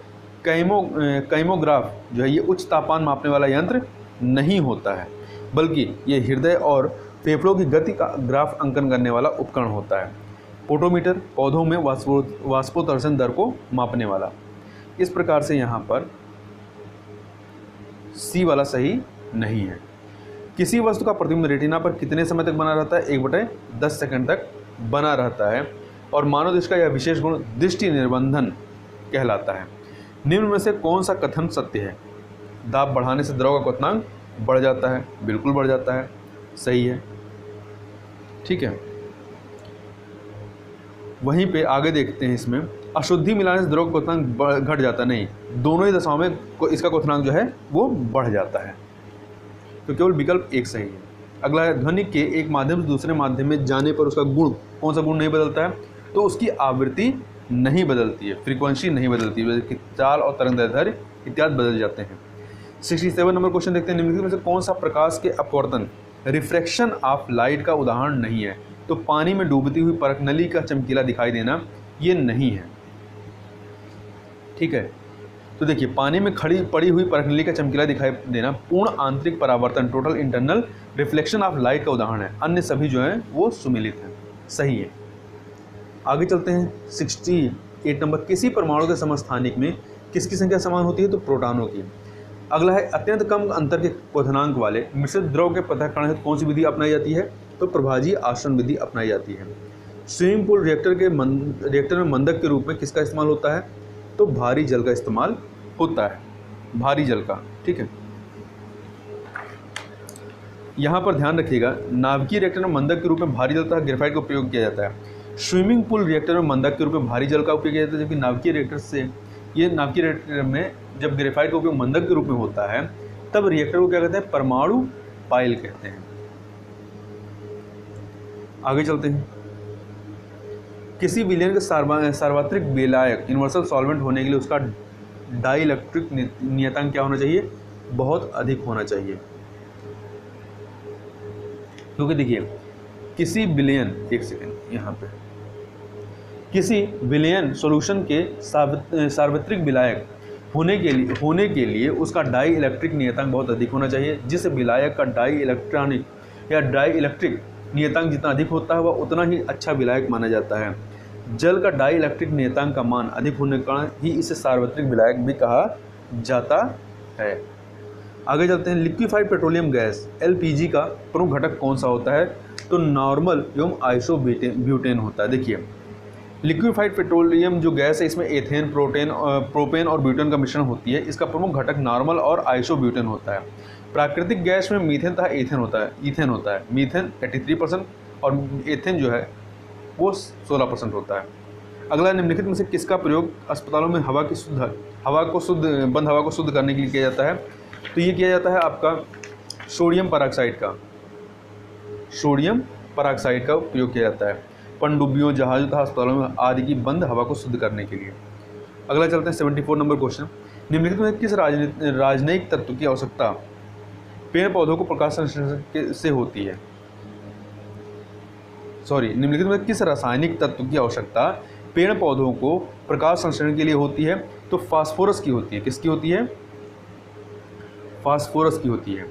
कैमोग्राफ जो है ये उच्च तापमान मापने वाला यंत्र नहीं होता है, बल्कि ये हृदय और फेफड़ों की गति का ग्राफ अंकन करने वाला उपकरण होता है। पोटोमीटर पौधों में वाष्पोत्सर्जन दर को मापने वाला। इस प्रकार से यहाँ पर सी वाला सही नहीं है। किसी वस्तु का प्रतिबिंब रेटिना पर कितने समय तक बना रहता है? 1/10 सेकंड तक बना रहता है और मानव दृष्टि का यह विशेष गुण दृष्टि निर्बंधन कहलाता है। निम्न में से कौन सा कथन सत्य है? दाब बढ़ाने से द्रव का क्वथनांक बढ़ जाता है। बिल्कुल बढ़ जाता है, सही है। ठीक है, वहीं पे आगे देखते हैं, इसमें अशुद्धि मिलाने से द्रव का क्वथनांक घट जाता नहीं, दोनों ही दशाओं में इसका क्वथनांक जो है वो बढ़ जाता है। तो केवल विकल्प एक सही है। अगला है, ध्वनि के एक माध्यम से दूसरे माध्यम में जाने पर उसका गुण, कौन सा गुण नहीं बदलता है? तो उसकी आवृत्ति नहीं बदलती है, फ्रीक्वेंसी नहीं बदलती है, चाल और तरंग दैर्ध्य इत्यादि बदल जाते हैं। 67 नंबर क्वेश्चन देखते हैं, निम्नलिखित में से कौन सा प्रकाश के अपवर्तन, रिफ्रैक्शन ऑफ लाइट का उदाहरण नहीं है? तो पानी में डूबती हुई परख नली का चमकीला दिखाई देना ये नहीं है। ठीक है, तो देखिए पानी में पड़ी हुई परखनली का चमकीला दिखाई देना पूर्ण आंतरिक परावर्तन, total internal reflection of light का उदाहरण है। अन्य सभी जो हैं वो सुमेलित हैं, सही है। आगे चलते हैं 68 नंबर, किसी परमाणु के समस्थानिक में किसकी संख्या समान होती है? तो प्रोटॉनों की। अगला है, अत्यंत कम अंतर के क्वथनांक वाले मिश्रित द्रव के पृथक्करण हेतु कौन सी विधि अपनाई जाती है? तो प्रभाजी आसरण विधि अपनाई जाती है। स्विमिंग पूल रिएक्टर में मंदक के रूप में किसका इस्तेमाल होता है? तो भारी जल का इस्तेमाल होता है, भारी जल का। ठीक है, यहाँ पर ध्यान रखिएगा, नाभिकीय रिएक्टर में मंदक के रूप में भारी जल तथा ग्रेफाइट का उपयोग किया जाता है। स्विमिंग पूल रिएक्टर में मंदक के रूप में भारी जल का उपयोग किया जाता है, जबकि नाभिकीय रिएक्टर में जब ग्रेफाइट का उपयोग मंदक के रूप में होता है तब रिएक्टर को क्या कहते हैं? परमाणु पाइल कहते हैं। आगे चलते हैं, किसी विलयन के सार्वत्रिक विलायक यूनिवर्सल सॉल्वेंट होने के लिए उसका डाइलेक्ट्रिक नियतांक क्या होना चाहिए? बहुत अधिक होना चाहिए। क्योंकि देखिए किसी विलयन, एक सेकेंड, यहाँ पे किसी विलयन सॉल्यूशन के सार्वत्रिक विलायक होने के लिए उसका डाई इलेक्ट्रिक नियतांक बहुत अधिक होना चाहिए, जिस विलायक का डाई इलेक्ट्रॉनिक या डाई इलेक्ट्रिक नियतांक जितना अधिक होता है वह उतना ही अच्छा विलायक माना जाता है। जल का डाई इलेक्ट्रिक नियतांक का मान अधिक होने के कारण ही इसे सार्वत्रिक विलायक भी कहा जाता है। आगे चलते हैं, लिक्विफाइड पेट्रोलियम गैस LPG का प्रमुख घटक कौन सा होता है? तो नॉर्मल एवं आइसोब्यूटेन होता है। देखिए, लिक्विफाइड पेट्रोलियम जो गैस है इसमें एथेन, प्रोपेन और ब्यूटेन का मिश्रण होती है। इसका प्रमुख घटक नॉर्मल और आइसोब्यूटेन होता है। प्राकृतिक गैस में मीथेन तथा ईथेन होता है। मीथेन 83% और एथेन जो है वो 16% होता है। अगला, निम्नलिखित में से किसका प्रयोग अस्पतालों में बंद हवा को शुद्ध करने के लिए किया जाता है? तो ये किया जाता है आपका सोडियम पराक्साइड का उपयोग किया जाता है पनडुब्बियों, जहाज़ों तथा अस्पतालों में आदि की बंद हवा को शुद्ध करने के लिए। अगला चलते हैं 74 नंबर क्वेश्चन, निम्नलिखित में किस राजनयिक तत्व की आवश्यकता पेड़ पौधों को प्रकाश संश्लेषण से होती है? निम्नलिखित में किस रासायनिक तत्व की आवश्यकता पेड़ पौधों को प्रकाश संश्लेषण के लिए होती है? तो फास्फोरस की होती है। किसकी होती है? फास्फोरस की होती है।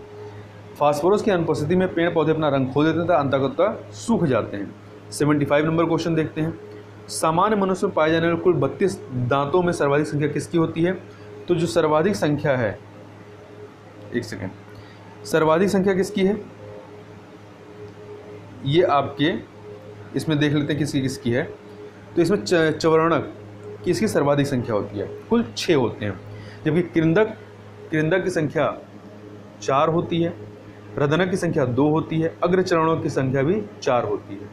फास्फोरस की अनुपस्थिति में पेड़ पौधे अपना रंग खो देते हैं तथा अंततः सूख जाते हैं। 75 नंबर क्वेश्चन देखते हैं, सामान्य मनुष्य में पाए जाने वाले कुल 32 दांतों में सर्वाधिक संख्या किसकी होती है? तो जो सर्वाधिक संख्या है, एक सेकेंड, सर्वाधिक संख्या किसकी है? ये आपके इसमें देख लेते हैं किसकी किसकी है। तो इसमें चवर्णक की इसकी सर्वाधिक संख्या होती है, कुल 6 होते हैं, जबकि कृंदक की संख्या 4 होती है, रदनक की संख्या 2 होती है, अग्रचरणों की संख्या भी 4 होती है।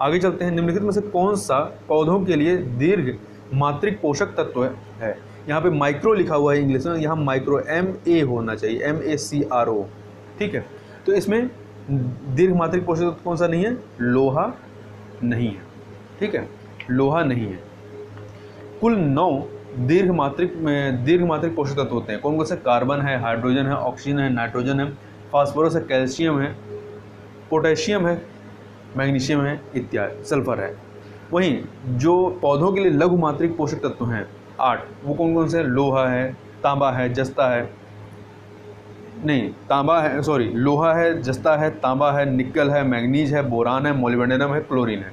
आगे चलते हैं, निम्नलिखित में से कौन सा पौधों के लिए दीर्घ मात्रिक पोषक तत्व है? यहाँ पे माइक्रो लिखा हुआ है इंग्लिश में, यहाँ माइक्रो MA होना चाहिए, MACRO, ठीक है। तो इसमें दीर्घ मात्रिक पोषक तत्व कौन सा नहीं है? लोहा नहीं है, ठीक है, लोहा नहीं है। कुल 9 दीर्घ मात्रिक पोषक तत्व होते हैं। कौन कौन से? कार्बन है, हाइड्रोजन है, ऑक्सीजन है, नाइट्रोजन है, फास्फोरस है, कैल्शियम है, पोटेशियम है, मैग्नीशियम है, इत्यादि, सल्फर है। वहीं जो पौधों के लिए लघु मात्रिक पोषक तत्व हैं 8, वो कौन कौन से? लोहा है, तांबा है, जस्ता है, नहीं तांबा है, लोहा है, जस्ता है, तांबा है, निकल है, मैग्नीज है, बोरान है, मोलिब्डेनम है, क्लोरीन है।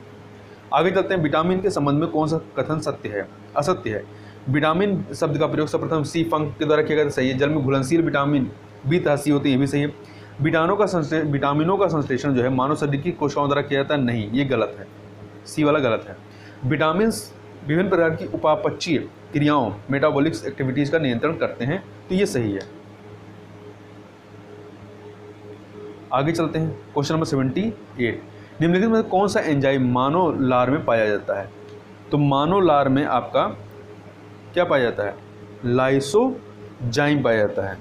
आगे चलते हैं, विटामिन के संबंध में कौन सा कथन सत्य है, असत्य है? विटामिन शब्द का प्रयोग सर्वप्रथम सी फंक के द्वारा किया गया, सही है। जल में घुलनशील विटामिन बी तथा सी होती है, ये भी सही है। विटामिनों का संश्लेषण जो है मानव शरीर की कोशिकाओं द्वारा किया जाता है, नहीं, ये गलत है, सी वाला गलत है। विटामिन विभिन्न प्रकार की उपापचयी क्रियाओं मेटाबॉलिक्स एक्टिविटीज़ का नियंत्रण करते हैं, तो ये सही है। आगे चलते हैं, क्वेश्चन नंबर 78, निम्नलिखित में कौन सा एंजाइम मानव लार में पाया जाता है? तो मानव लार में आपका क्या पाया जाता है? लाइसोजाइम पाया जाता है।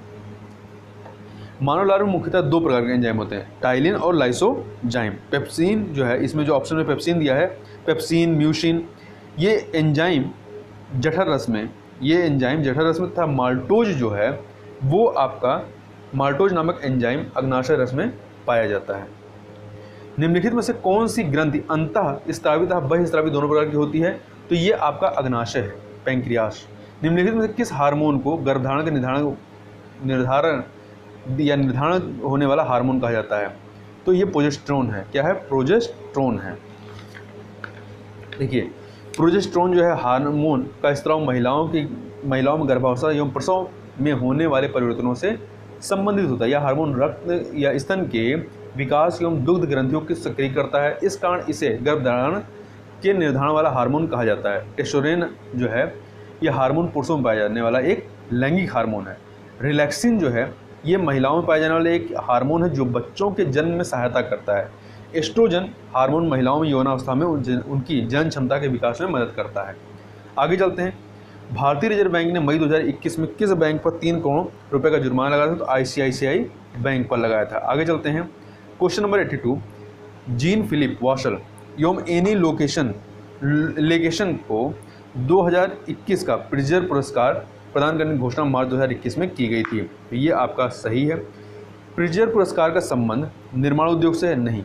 मानव लार में मुख्यतः 2 प्रकार के एंजाइम होते हैं, टाइलिन और लाइसोजाइम। पेप्सिन जो है, इसमें जो ऑप्शन में पेप्सिन दिया है, पेप्सिन, म्यूसिन, ये एंजाइम जठर रस में तथा माल्टोज जो है वो आपका माल्टोज नामक एंजाइम अग्नाशय रस में पाया जाता है। निम्नलिखित में से कौन सी ग्रंथि अंतःस्रावी तथा बहिःस्रावी दोनों प्रकार की होती है? तो ये आपका अग्नाशय है, पैंक्रियास। निम्नलिखित में से किस हार्मोन को गर्भधारण के निर्धारण होने वाला हार्मोन कहा जाता है? तो ये प्रोजेस्टेरोन है। क्या है? प्रोजेस्टेरोन है। देखिए, प्रोजेस्टेरोन जो है हार्मोन का स्राव महिलाओं में गर्भावस्था एवं प्रसव में होने वाले परिवर्तनों से संबंधित होता है। यह हार्मोन रक्त या स्तन के विकास एवं दुग्ध ग्रंथियों को सक्रिय करता है। इस कारण इसे गर्भधारण के निर्धारण वाला हार्मोन कहा जाता है। टेस्टोस्टेरोन जो है यह हार्मोन पुरुषों में पाया जाने वाला एक लैंगिक हार्मोन है। रिलैक्सिन जो है ये महिलाओं में पाए जाने वाले एक हार्मोन है जो बच्चों के जन्म में सहायता करता है। एस्ट्रोजन हार्मोन महिलाओं में यौनावस्था में उनकी जनन क्षमता के विकास में मदद करता है। आगे चलते हैं, भारतीय रिजर्व बैंक ने मई 2021 में किस बैंक पर 3 करोड़ रुपए का जुर्माना लगाया था? तो ICICI बैंक पर लगाया था। आगे चलते हैं, क्वेश्चन नंबर 82, जीन फिलिप वाशल एवं एनी लेगेशन को 2021 का प्रिट्जर पुरस्कार प्रदान करने की घोषणा मार्च 2021 में की गई थी। तो ये आपका सही है। प्रिट्जर पुरस्कार का संबंध निर्माण उद्योग से है? नहीं,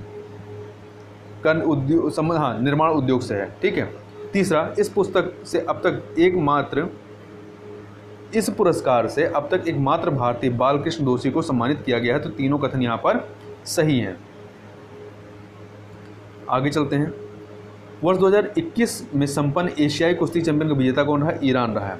निर्माण उद्योग से है, ठीक है। तीसरा, इस पुरस्कार से अब तक एकमात्र भारतीय बालकृष्ण दोषी को सम्मानित किया गया है। तो तीनों कथन यहाँ पर सही हैं। आगे चलते हैं। वर्ष 2021 में संपन्न एशियाई कुश्ती चैंपियन का विजेता कौन रहा? ईरान रहा है।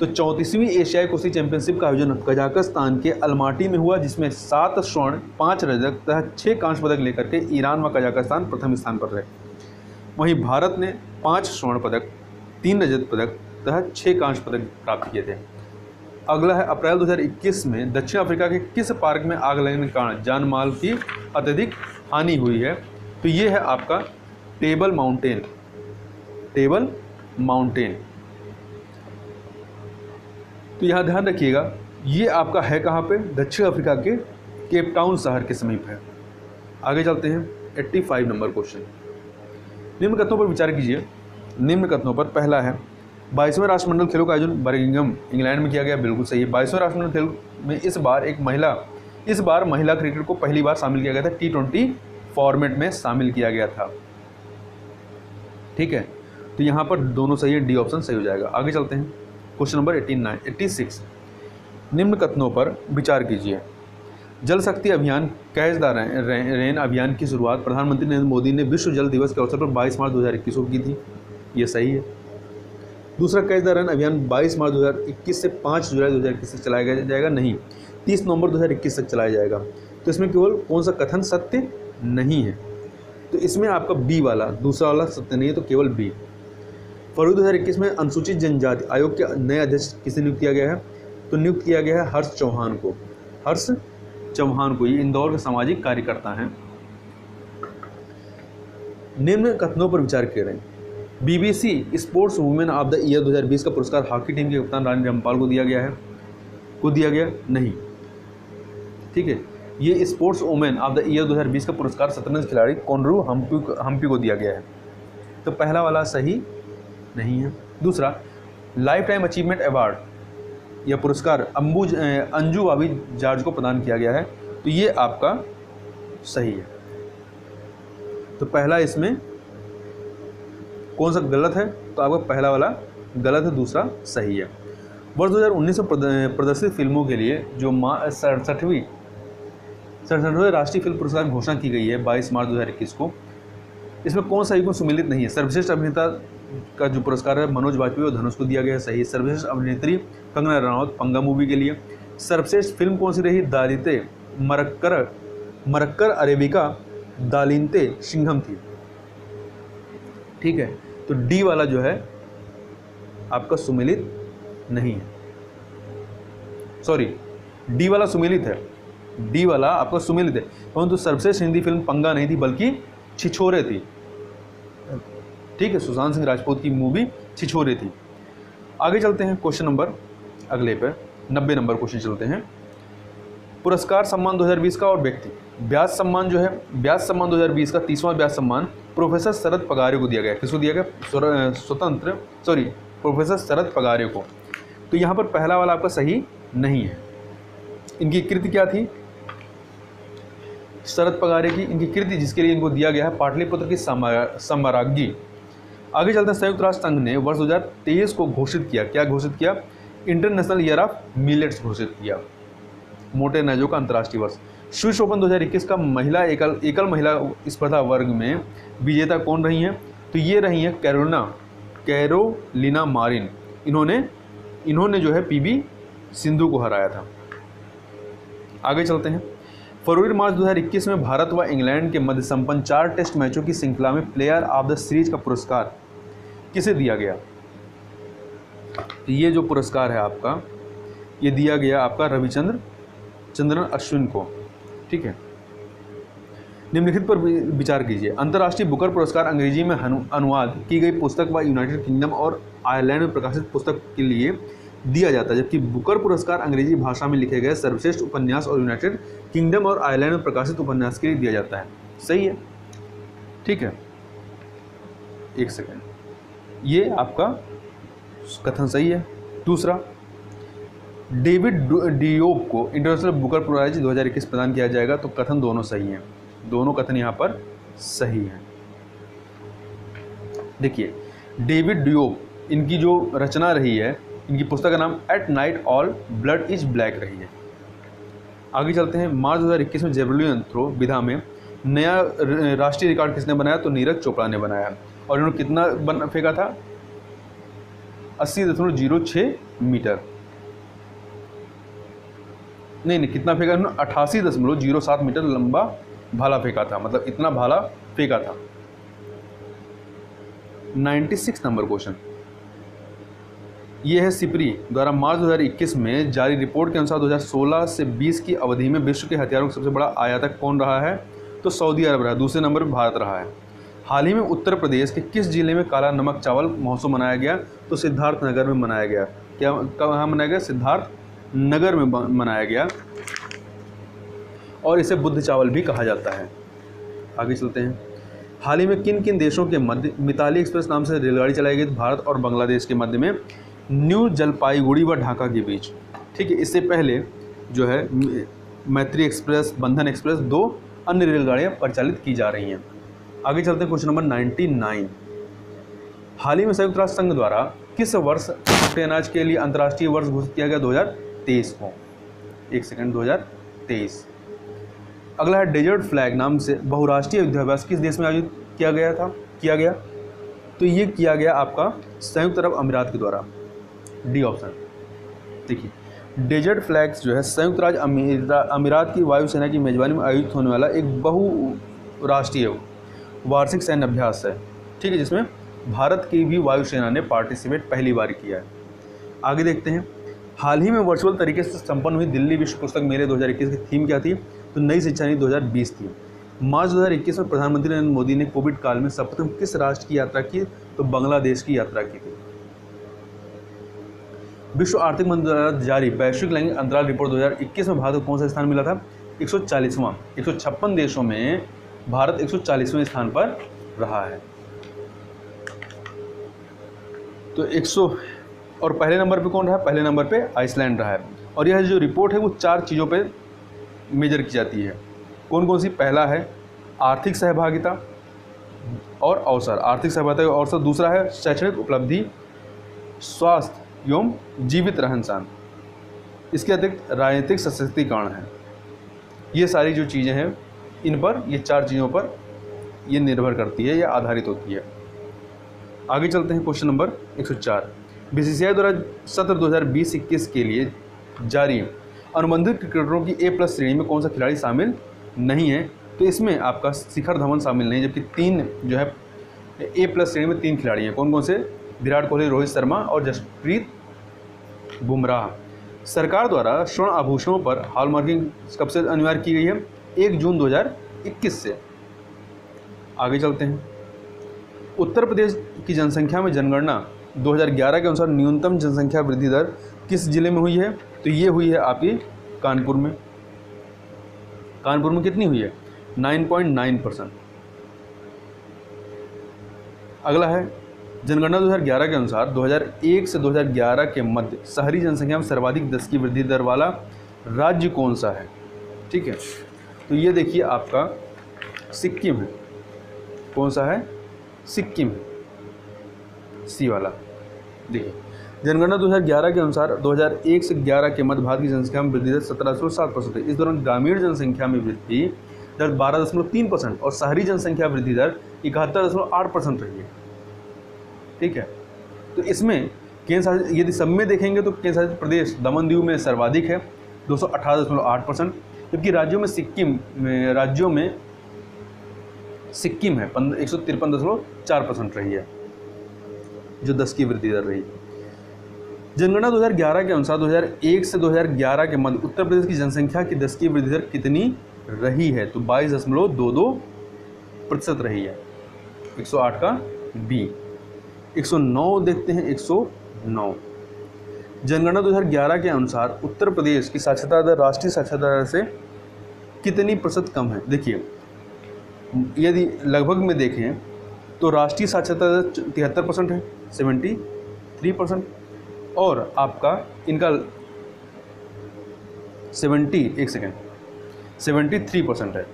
तो 34वीं एशियाई कुश्ती चैंपियनशिप का आयोजन कजाकिस्तान के अलमाटी में हुआ, जिसमें 7 स्वर्ण 5 रजत तथा 6 कांस्य पदक लेकर के ईरान व कजाकिस्तान प्रथम स्थान पर रहे। वहीं भारत ने 5 स्वर्ण पदक, 3 रजत पदक तथा 6 कांस्य पदक प्राप्त किए थे। अगला है, अप्रैल 2021 में दक्षिण अफ्रीका के किस पार्क में आग लगने के कारण जान माल की अत्यधिक हानि हुई है? तो ये है आपका टेबल माउंटेन। तो यहाँ ध्यान रखिएगा, ये आपका है कहाँ पे? दक्षिण अफ्रीका के केप टाउन शहर के समीप है। आगे चलते हैं 85 नंबर क्वेश्चन। निम्न कथनों पर विचार कीजिए। निम्न कथनों पर पहला है, 22वें राष्ट्रमंडल खेलों का आयोजन बर्मिंघम इंग्लैंड में किया गया। बिल्कुल सही है। 22वें राष्ट्रमंडल खेल में इस बार महिला क्रिकेट को पहली बार शामिल किया गया था। T20 फॉर्मेट में शामिल किया गया था। ठीक है, तो यहाँ पर दोनों सही है, डी ऑप्शन सही हो जाएगा। आगे चलते हैं क्वेश्चन नंबर 86। निम्न कथनों पर विचार कीजिए। जल शक्ति अभियान कैच द रेन अभियान की शुरुआत प्रधानमंत्री नरेंद्र मोदी ने विश्व जल दिवस के अवसर पर 22 मार्च 2021 को की थी। ये सही है। दूसरा, कैच द रेन अभियान 22 मार्च 2021 से 5 जुलाई 2021 तक चलाया जाएगा। नहीं, 30 नवंबर 2021 तक चलाया जाएगा। तो इसमें केवल कौन सा कथन सत्य नहीं है? तो इसमें आपका बी वाला, दूसरा वाला सत्य नहीं है, तो केवल बी। फरवरी 2021 में अनुसूचित जनजाति आयोग के नए अध्यक्ष किसे नियुक्त किया गया है? तो नियुक्त किया गया है हर्ष चौहान को। ये इंदौर के सामाजिक कार्यकर्ता हैं। निम्न कथनों पर विचार करें। BBC sports women of the year 2020 का पुरस्कार हॉकी टीम के कप्तान रानी रामपाल को दिया गया नहीं। ठीक है, ये sports women of the year 2020 का पुरस्कार शतरंज खिलाड़ी कोनरू हम्पी को दिया गया है। तो पहला वाला सही नहीं है। दूसरा, लाइफ टाइम अचीवमेंट अवार्ड यह पुरस्कार अंजू बाबी जॉर्ज को प्रदान किया गया है। तो ये आपका सही है। तो पहला इसमें कौन सा गलत है? तो आपका पहला वाला गलत है, दूसरा सही है। वर्ष 2019 में प्रदर्शित फिल्मों के लिए जो 67वें राष्ट्रीय फिल्म पुरस्कार की घोषणा की गई है 22 मार्च 2021 को, इसमें कौन सा युग्म सम्मिलित नहीं है? सर्वश्रेष्ठ अभिनेता का जो पुरस्कार है मनोज वाजपेयी और धनुष को दिया गया है। सही। सर्वश्रेष्ठ अभिनेत्री कंगना रनौत पंगा मूवी के लिए। सर्वश्रेष्ठ फिल्म कौन सी रही? दालिते मरक्कर अरेबिका दालिंते सिंघम थी। ठीक है, तो डी वाला जो है आपका सुमेलित नहीं है। सॉरी, डी वाला सुमेलित है। डी वाला आपका सुमेलित है, परंतु सर्वश्रेष्ठ हिंदी फिल्म पंगा नहीं थी बल्कि छिछोरे थी। ठीक है, सुशांत सिंह राजपूत की मूवी छिछोरे थी। आगे चलते हैं क्वेश्चन नंबर अगले पे 90 नंबर क्वेश्चन चलते हैं। पुरस्कार सम्मान 2020 का और व्यक्ति। व्यास सम्मान जो है, व्यास सम्मान 2020 का 30वां व्यास सम्मान प्रोफेसर शरद पगारे को दिया गया। किसको दिया गया? प्रोफेसर शरद पगारे को। तो यहाँ पर पहला वाला आपका सही नहीं है। इनकी कृति क्या थी? शरद पगारे की इनकी कृति जिसके लिए इनको दिया गया है पाटलिपुत्र की सम्राज्ञी। आगे चलते हैं। संयुक्त राष्ट्र संघ ने वर्ष 2023 को घोषित किया। क्या घोषित किया? इंटरनेशनल ईयर ऑफ मिलेट्स घोषित किया, मोटे अनाजों का अंतर्राष्ट्रीय वर्ष। स्विस ओपन 2021 का महिला एकल महिला स्पर्धा वर्ग में विजेता कौन रही हैं? तो ये रही हैं कैरोलिना मारिन। इन्होंने जो है PV सिंधु को हराया था। आगे चलते हैं। फरवरी मार्च 2021 में भारत व इंग्लैंड के मध्य संपन्न 4 टेस्ट मैचों की श्रृंखला में प्लेयर ऑफ द सीरीज का पुरस्कार किसे दिया गया? तो ये जो पुरस्कार है आपका, ये दिया गया आपका रविचंद्रन अश्विन को। ठीक है, निम्नलिखित पर विचार कीजिए। अंतर्राष्ट्रीय बुकर पुरस्कार अंग्रेजी में अनुवाद की गई पुस्तक व यूनाइटेड किंगडम और आयरलैंड में प्रकाशित पुस्तक के लिए दिया जाता है, जबकि बुकर पुरस्कार अंग्रेजी भाषा में लिखे गए सर्वश्रेष्ठ उपन्यास और यूनाइटेड किंगडम और आयरलैंड में प्रकाशित उपन्यास के लिए दिया जाता है। सही है। ठीक है, एक सेकेंड, ये आपका कथन सही है। दूसरा, डेविड डियोप को इंटरनेशनल बुकर प्राइज 2021 प्रदान किया जाएगा। तो कथन दोनों सही हैं, दोनों कथन यहाँ पर सही हैं। देखिए, डेविड डियोप, इनकी जो रचना रही है, इनकी पुस्तक का नाम at night all blood is black रही है। आगे चलते हैं। मार्च 2021 में जेवलिन थ्रो विधा में नया राष्ट्रीय रिकॉर्ड किसने बनाया? तो नीरज चोपड़ा ने बनाया। और इन्होंने कितना फेंका था? 80.06 मीटर। नहीं, कितना फेंका इन्होंने? 88.07 मीटर लंबा भाला फेंका था, मतलब इतना भाला फेंका था। 96 नंबर क्वेश्चन, ये है सिपरी द्वारा मार्च 2021 में जारी रिपोर्ट के अनुसार 2016 से 20 की अवधि में विश्व के हथियारों का सबसे बड़ा आयातक कौन रहा है? तो सऊदी अरब रहा। दूसरे नंबर पर भारत रहा है। हाल ही में उत्तर प्रदेश के किस जिले में काला नमक चावल महोत्सव मनाया गया? तो सिद्धार्थ नगर में मनाया गया। क्या कहाँ मनाया गया? सिद्धार्थ नगर में मनाया गया, और इसे बुद्ध चावल भी कहा जाता है। आगे चलते हैं। हाल ही में किन किन देशों के मध्य मिताली एक्सप्रेस नाम से रेलगाड़ी चलाई गई? भारत और बांग्लादेश के मध्य में न्यू जलपाईगुड़ी व ढाका के बीच। ठीक है, इससे पहले जो है मैत्री एक्सप्रेस, बंधन एक्सप्रेस, 2 अन्य रेलगाड़ियाँ परिचालित की जा रही हैं। आगे चलते हैं क्वेश्चन नंबर 99। हाल ही में संयुक्त राष्ट्र संघ द्वारा किस वर्ष मोटे अनाज के लिए अंतर्राष्ट्रीय वर्ष घोषित किया गया? 2023 को। 2023। अगला है डेजर्ट फ्लैग नाम से बहुराष्ट्रीय युद्धाभ्यास किस देश में आयोजित किया गया? तो ये किया गया आपका संयुक्त अरब अमीरात के द्वारा। D option. देखिए, डेजर्ट फ्लैग्स जो है संयुक्त राज्य अमीरात की वायुसेना की मेजबानी में आयोजित होने वाला एक बहुराष्ट्रीय वार्षिक सैन्य अभ्यास है। ठीक है, जिसमें भारत की भी वायुसेना ने पार्टिसिपेट पहली बार किया है। आगे देखते हैं। हाल ही में वर्चुअल तरीके से संपन्न हुई दिल्ली विश्व पुस्तक मेले 2021 की थीम क्या थी? तो नई शिक्षा नीति 2020 थी। मार्च 2021 में प्रधानमंत्री नरेंद्र मोदी ने कोविड काल में सर्वप्रथम किस राष्ट्र की यात्रा की? तो बांग्लादेश की यात्रा की थी। विश्व आर्थिक मंच द्वारा जारी वैश्विक लैंगिक अंतराल रिपोर्ट 2021 में भारत को कौन सा स्थान मिला था? 140वां। 156 देशों में भारत 140वें स्थान पर रहा है। तो 100 और पहले नंबर पे कौन रहा है? पहले नंबर पे आइसलैंड रहा है। और यह जो रिपोर्ट है वो 4 चीज़ों पे मेजर की जाती है। कौन कौन सी? पहला है आर्थिक सहभागिता और अवसर, आर्थिक सहभागिता और अवसर। दूसरा है शैक्षणिक उपलब्धि, स्वास्थ्य एवं जीवित रहन सहन। इसके अतिरिक्त राजनीतिक सशक्तिकरण है। ये सारी जो चीज़ें हैं, इन पर, ये 4 चीज़ों पर ये निर्भर करती है या आधारित होती है। आगे चलते हैं क्वेश्चन नंबर 104। बीसीसीआई द्वारा सत्र 2020-21 के लिए जारी अनुबंधित क्रिकेटरों की A+ श्रेणी में कौन सा खिलाड़ी शामिल नहीं है? तो इसमें आपका शिखर धवन शामिल नहीं है, जबकि 3 जो है A+ श्रेणी में 3 खिलाड़ी हैं। कौन कौन से? विराट कोहली, रोहित शर्मा और जसप्रीत बुमराह। सरकार द्वारा स्वर्ण आभूषणों पर हॉलमार्किंग कब से अनिवार्य की गई है? 1 जून 2021 से। आगे चलते हैं। उत्तर प्रदेश की जनसंख्या में जनगणना 2011 के अनुसार न्यूनतम जनसंख्या वृद्धि दर किस जिले में हुई है? तो ये हुई है आपकी कानपुर में। कानपुर में कितनी हुई है? 9.9%। अगला है जनगणना 2011 के अनुसार 2001 से 2011 के मध्य शहरी जनसंख्या में सर्वाधिक 10 की वृद्धि दर वाला राज्य कौन सा है? ठीक है, तो ये देखिए आपका सिक्किम है। कौन सा है? सिक्किम, सी वाला। देखिए, जनगणना 2011 के अनुसार 2001 से 11 के मध्य भारत की जनसंख्या में वृद्धि दर 17.7% है। इस दौरान ग्रामीण जनसंख्या में वृद्धि दर 12.3% और शहरी जनसंख्या वृद्धि दर 71.8% रही है। ठीक है, तो इसमें केंद्र शासित, यदि सब में देखेंगे तो केंद्र शासित प्रदेश दमन दीव में सर्वाधिक है 218.8%, जबकि राज्यों में सिक्किम है 153.4% रही है, जो 10 की वृद्धि दर रही। जनगणना 2011 के अनुसार 2001 से 2011 के मध्य उत्तर प्रदेश की जनसंख्या की 10 की वृद्धि दर कितनी रही है? तो 22.22% रही है। 108 का बी। 109 देखते हैं। 109 जनगणना 2011 के अनुसार उत्तर प्रदेश की साक्षरता दर राष्ट्रीय साक्षरता दर से कितनी प्रतिशत कम है? देखिए, यदि लगभग में देखें तो राष्ट्रीय साक्षरता दर 73% है, 73%, और आपका इनका 73% है।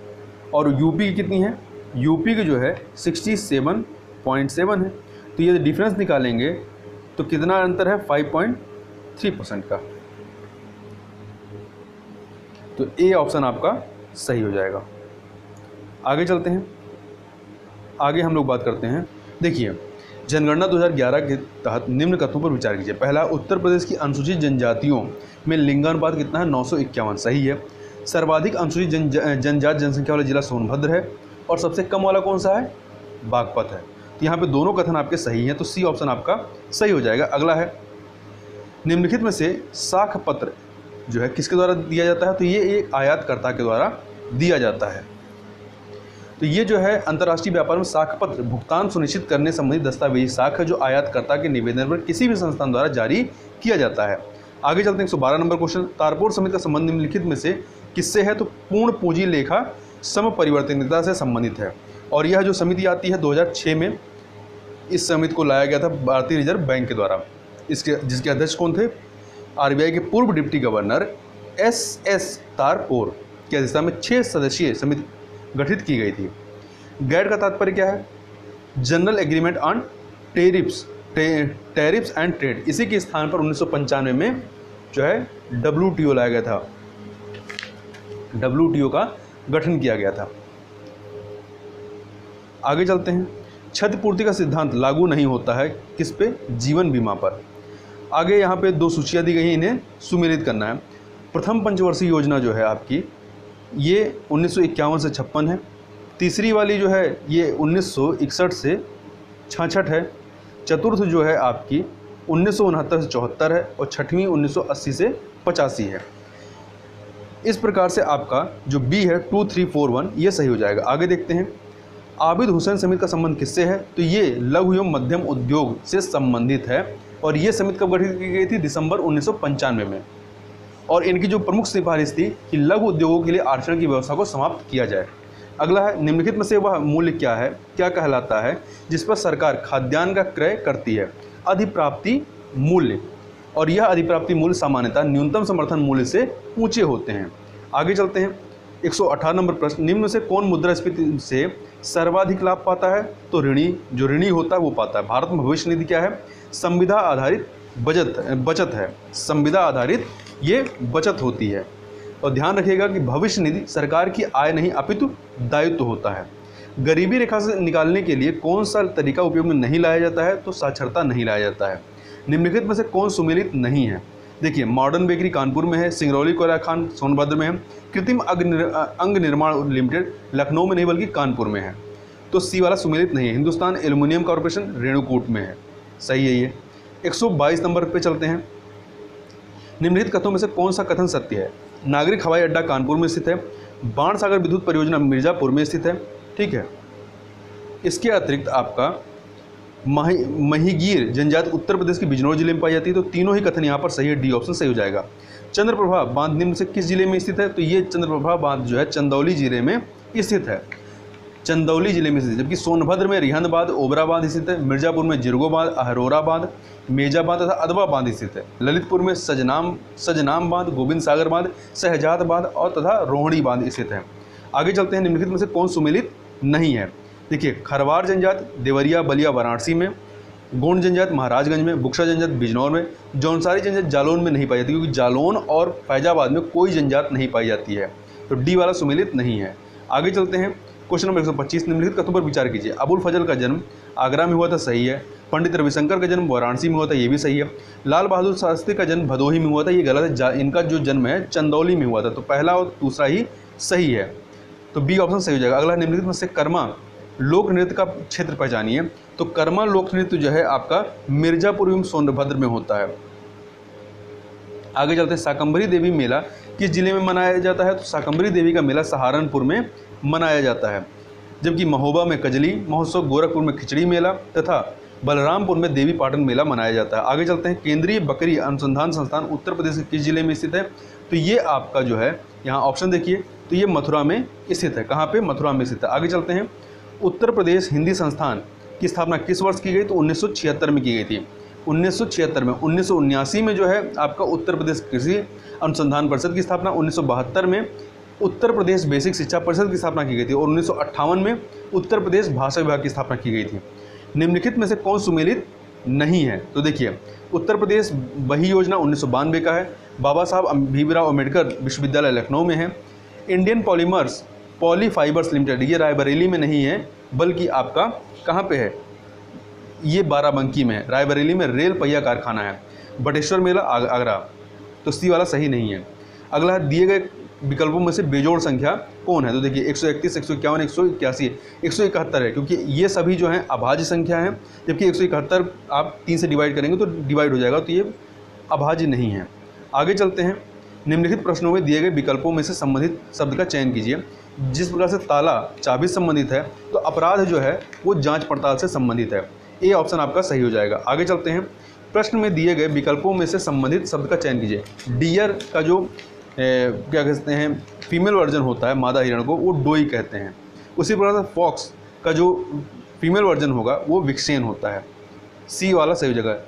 और यूपी की कितनी है? यूपी की जो है 67.7 है। तो ये डिफरेंस निकालेंगे तो कितना अंतर है? 5.3% का। तो ए ऑप्शन आपका सही हो जाएगा। आगे चलते हैं, आगे हम लोग बात करते हैं। देखिए, जनगणना 2011 के तहत निम्न कथनों पर विचार कीजिए। पहला, उत्तर प्रदेश की अनुसूचित जनजातियों में लिंगानुपात कितना है? 951, सही है। सर्वाधिक अनुसूचित जनजाति जनसंख्या वाला जिला सोनभद्र है, और सबसे कम वाला कौन सा है? बागपत है। तो यहाँ पे दोनों कथन आपके सही हैं, तो सी ऑप्शन आपका सही हो जाएगा। अगला है, निम्नलिखित में से साख पत्र जो है किसके द्वारा दिया जाता है? तो ये एक आयातकर्ता के द्वारा दिया जाता है। तो ये जो है अंतर्राष्ट्रीय व्यापार में साख पत्र भुगतान सुनिश्चित करने संबंधी दस्तावेजी साख है, जो आयातकर्ता के निवेदन पर किसी भी संस्थान द्वारा जारी किया जाता है। आगे चलते हैं 112 नंबर क्वेश्चन। तारपोर समिति का संबंध निम्नलिखित में से किससे है? तो पूर्ण पूंजी लेखा समपरिवर्तनीयता से संबंधित है, और यह जो समिति आती है 2006 में इस समिति को लाया गया था भारतीय रिजर्व बैंक के द्वारा। इसके जिसके अध्यक्ष कौन थे? आरबीआई के पूर्व डिप्टी गवर्नर एस तारपोर की अध्यक्षता में 6 सदस्यीय समिति गठित की गई थी। गैड का तात्पर्य क्या है? General agreement on tariffs and trade. इसी के स्थान पर 1995 में जो है WTO लाया गया था, WTO का गठन किया गया था। आगे चलते हैं, क्षतिपूर्ति का सिद्धांत लागू नहीं होता है किस पे? जीवन बीमा पर। आगे यहाँ पे 2 सूचियाँ दी गई हैं, इन्हें सुमेलित करना है। प्रथम पंचवर्षीय योजना जो है आपकी, ये 1951 से 56 है। तीसरी वाली जो है ये 1961 से 66 है। चतुर्थ जो है आपकी 1969 से 74 है, और छठवीं 1980 से 85 है। इस प्रकार से आपका जो बी है 2, 3, 4, 1 ये सही हो जाएगा। आगे देखते हैं, आबिद हुसैन समिति का संबंध किससे है? तो ये लघु एवं मध्यम उद्योग से संबंधित है, और ये समिति कब गठित की गई थी? दिसंबर 1995 में। और इनकी जो प्रमुख सिफारिश थी कि लघु उद्योगों के लिए आरक्षण की व्यवस्था को समाप्त किया जाए। अगला है, निम्नलिखित में से वह मूल्य क्या है, क्या कहलाता है जिस पर सरकार खाद्यान्न का क्रय करती है? अधिप्राप्ति मूल्य, और यह अधिप्राप्ति मूल्य सामान्यतः न्यूनतम समर्थन मूल्य से ऊंचे होते हैं। आगे चलते हैं, 118 नंबर प्रश्न। निम्न में से कौन मुद्रास्फीति से सर्वाधिक लाभ पाता है? तो जो ऋणी होता है वो पाता है। भारत में भविष्य निधि क्या है? संविदा आधारित बचत है। संविदा आधारित ये बचत होती है। और ध्यान रखिएगा कि भविष्य निधि सरकार की आय नहीं अपितु दायित्व होता है। गरीबी रेखा से निकालने के लिए कौन सा तरीका उपयोग में नहीं लाया जाता है? तो साक्षरता नहीं लाया जाता है। निम्नलिखित में से कौन सुमेलित नहीं है? देखिए, मॉडर्न बेकरी कानपुर में है, सिंगरौली कोयला खान सोनभद्र में है, कृत्रिम अंग निर्माण लिमिटेड लखनऊ में नहीं बल्कि कानपुर में है। तो सी वाला सुमेलित नहीं है। हिंदुस्तान एल्युमिनियम कॉर्पोरेशन रेणुकूट में है, सही है ये। 122 नंबर पे चलते हैं। निम्नलिखित कथनों में से कौन सा कथन सत्य है? नागरिक हवाई अड्डा कानपुर में स्थित है, बाण सागर विद्युत परियोजना मिर्जापुर में स्थित है, ठीक है। इसके अतिरिक्त आपका महिगीर जनजाति उत्तर प्रदेश के बिजनौर जिले में पाई जाती है। तो तीनों ही कथन यहाँ पर सही है, डी ऑप्शन सही हो जाएगा। चंद्रप्रभा बांध निम्न से किस जिले में स्थित है? तो ये चंद्रप्रभा बांध जो है चंदौली जिले में स्थित है, चंदौली जिले में स्थित। जबकि सोनभद्र में रिहंद बांध, ओबरा बांध स्थित है, मिर्जापुर में जिरगो बांध, अहरोरा बांध, मेजा बांध तथा अदबा बांध स्थित है। ललितपुर में सजनाम बांध, गोविंद सागर बांध, शहजाद बांध और तथा रोहिणी बांध स्थित है। आगे चलते हैं, निम्नलिखित में से कौन सुमेलित नहीं है? देखिए, खरवार जनजाति देवरिया बलिया वाराणसी में, गोंड जनजाति महाराजगंज में, बुक्सा जनजाति बिजनौर में, जौनसारी जनजाति जालौन में नहीं पाई जाती, क्योंकि जालौन और फैजाबाद में कोई जनजाति नहीं पाई जाती है। तो डी वाला सुमेलित नहीं है। आगे चलते हैं, क्वेश्चन नंबर 125। निम्नलिखित कथनों पर विचार कीजिए। अबुल फजल का जन्म आगरा में हुआ था, सही है। पंडित रविशंकर का जन्म वाराणसी में हुआ था, ये भी सही है। लाल बहादुर शास्त्री का जन्म भदोही में हुआ था, ये गलत है। इनका जो जन्म है चंदौली में हुआ था। तो पहला और दूसरा ही सही है, तो बी ऑप्शन सही हो जाएगा। अगला, निम्नलिखित में से कर्मा लोक नृत्य का क्षेत्र पहचानिए। तो कर्मा लोक नृत्य जो है आपका मिर्जापुर एवं सोनभद्र में होता है। आगे चलते हैं, शाकंभरी देवी मेला किस जिले में मनाया जाता है? तो शाकंभरी देवी का मेला सहारनपुर में मनाया जाता है। जबकि महोबा में कजली महोत्सव, गोरखपुर में खिचड़ी मेला तथा बलरामपुर में देवी पाटन मेला मनाया जाता है। आगे चलते हैं, केंद्रीय बकरी अनुसंधान संस्थान उत्तर प्रदेश के किस जिले में स्थित है? तो ये आपका जो है यहाँ ऑप्शन देखिए, तो ये मथुरा में स्थित है। कहाँ पे? मथुरा में स्थित है। आगे चलते हैं, उत्तर प्रदेश हिंदी संस्थान की स्थापना किस वर्ष की गई? तो 1976 में की गई थी। 1976 में। 1979 में जो है आपका उत्तर प्रदेश कृषि अनुसंधान परिषद की स्थापना, 1972 में उत्तर प्रदेश बेसिक शिक्षा परिषद की स्थापना की गई थी, और 1958 में उत्तर प्रदेश भाषा विभाग की स्थापना की गई थी। निम्नलिखित में से कौन सुमेलित नहीं है? तो देखिए, उत्तर प्रदेश वही योजना 1992 का है, बाबा साहब भीमराव अम्बेडकर विश्वविद्यालय लखनऊ में है, इंडियन पॉलीमर्स पॉलीफाइबर्स लिमिटेड, ये रायबरेली में नहीं है बल्कि आपका कहाँ पे है, ये बाराबंकी में है। रायबरेली में रेल पहिया कारखाना है। बटेश्वर मेला आगरा, तो सी वाला सही नहीं है। अगला है दिए गए विकल्पों में से बेजोड़ संख्या कौन है, तो देखिए 131, 151, 181, 171 है, क्योंकि ये सभी जो हैं अभाज्य संख्या हैं, जबकि 171 आप 3 से डिवाइड करेंगे तो डिवाइड हो जाएगा, तो ये अभाज्य नहीं है। आगे चलते हैं। निम्नलिखित प्रश्नों में दिए गए विकल्पों में से संबंधित शब्द का चयन कीजिए। जिस प्रकार से ताला चाबी से संबंधित है, तो अपराध जो है वो जांच पड़ताल से संबंधित है। ए ऑप्शन आपका सही हो जाएगा। आगे चलते हैं। प्रश्न में दिए गए विकल्पों में से संबंधित शब्द का चयन कीजिए। डियर का जो क्या कहते हैं फीमेल वर्जन होता है मादा हिरण को, वो डोई कहते हैं। उसी प्रकार से फॉक्स का जो फीमेल वर्जन होगा वो विक्सेन होता है। सी वाला सही जगह है।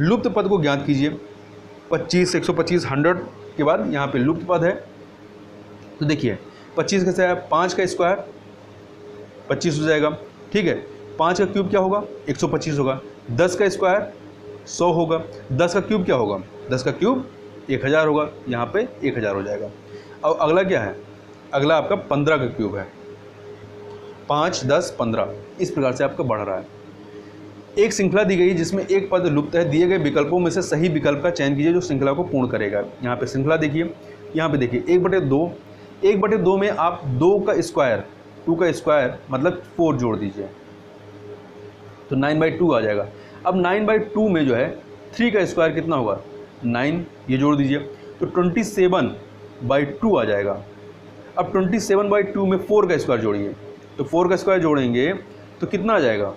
लुप्त पद को ज्ञात कीजिए। 25, 125, 100 के बाद यहाँ पे लुप्त पद है। तो देखिए 25 कैसे है, 5 का स्क्वायर 25 हो जाएगा, ठीक है। 5 का क्यूब क्या होगा, 125 होगा। 10 का स्क्वायर 100 होगा। 10 का क्यूब क्या होगा, 10 का क्यूब 1000 होगा, यहाँ पे 1000 हो जाएगा। अब अगला क्या है, अगला आपका 15 का क्यूब है। 5, 10, 15 इस प्रकार से आपका बढ़ रहा है। एक श्रृंखला दी गई जिसमें एक पद लुप्त है। दिए गए विकल्पों में से सही विकल्प का चयन कीजिए जो श्रृंखला को पूर्ण करेगा। यहाँ पे श्रृंखला देखिए, यहाँ पे देखिए 1/2, 1/2 में आप 2 का स्क्वायर, 2 का स्क्वायर मतलब 4 जोड़ दीजिए तो 9/2 आ जाएगा। अब 9/2 में जो है 3 का स्क्वायर कितना होगा, 9, ये जोड़ दीजिए तो 27/2 आ जाएगा। अब 27/2 में 4 का स्क्वायर जोड़िए, तो 4 का स्क्वायर जोड़ेंगे तो कितना आ जाएगा,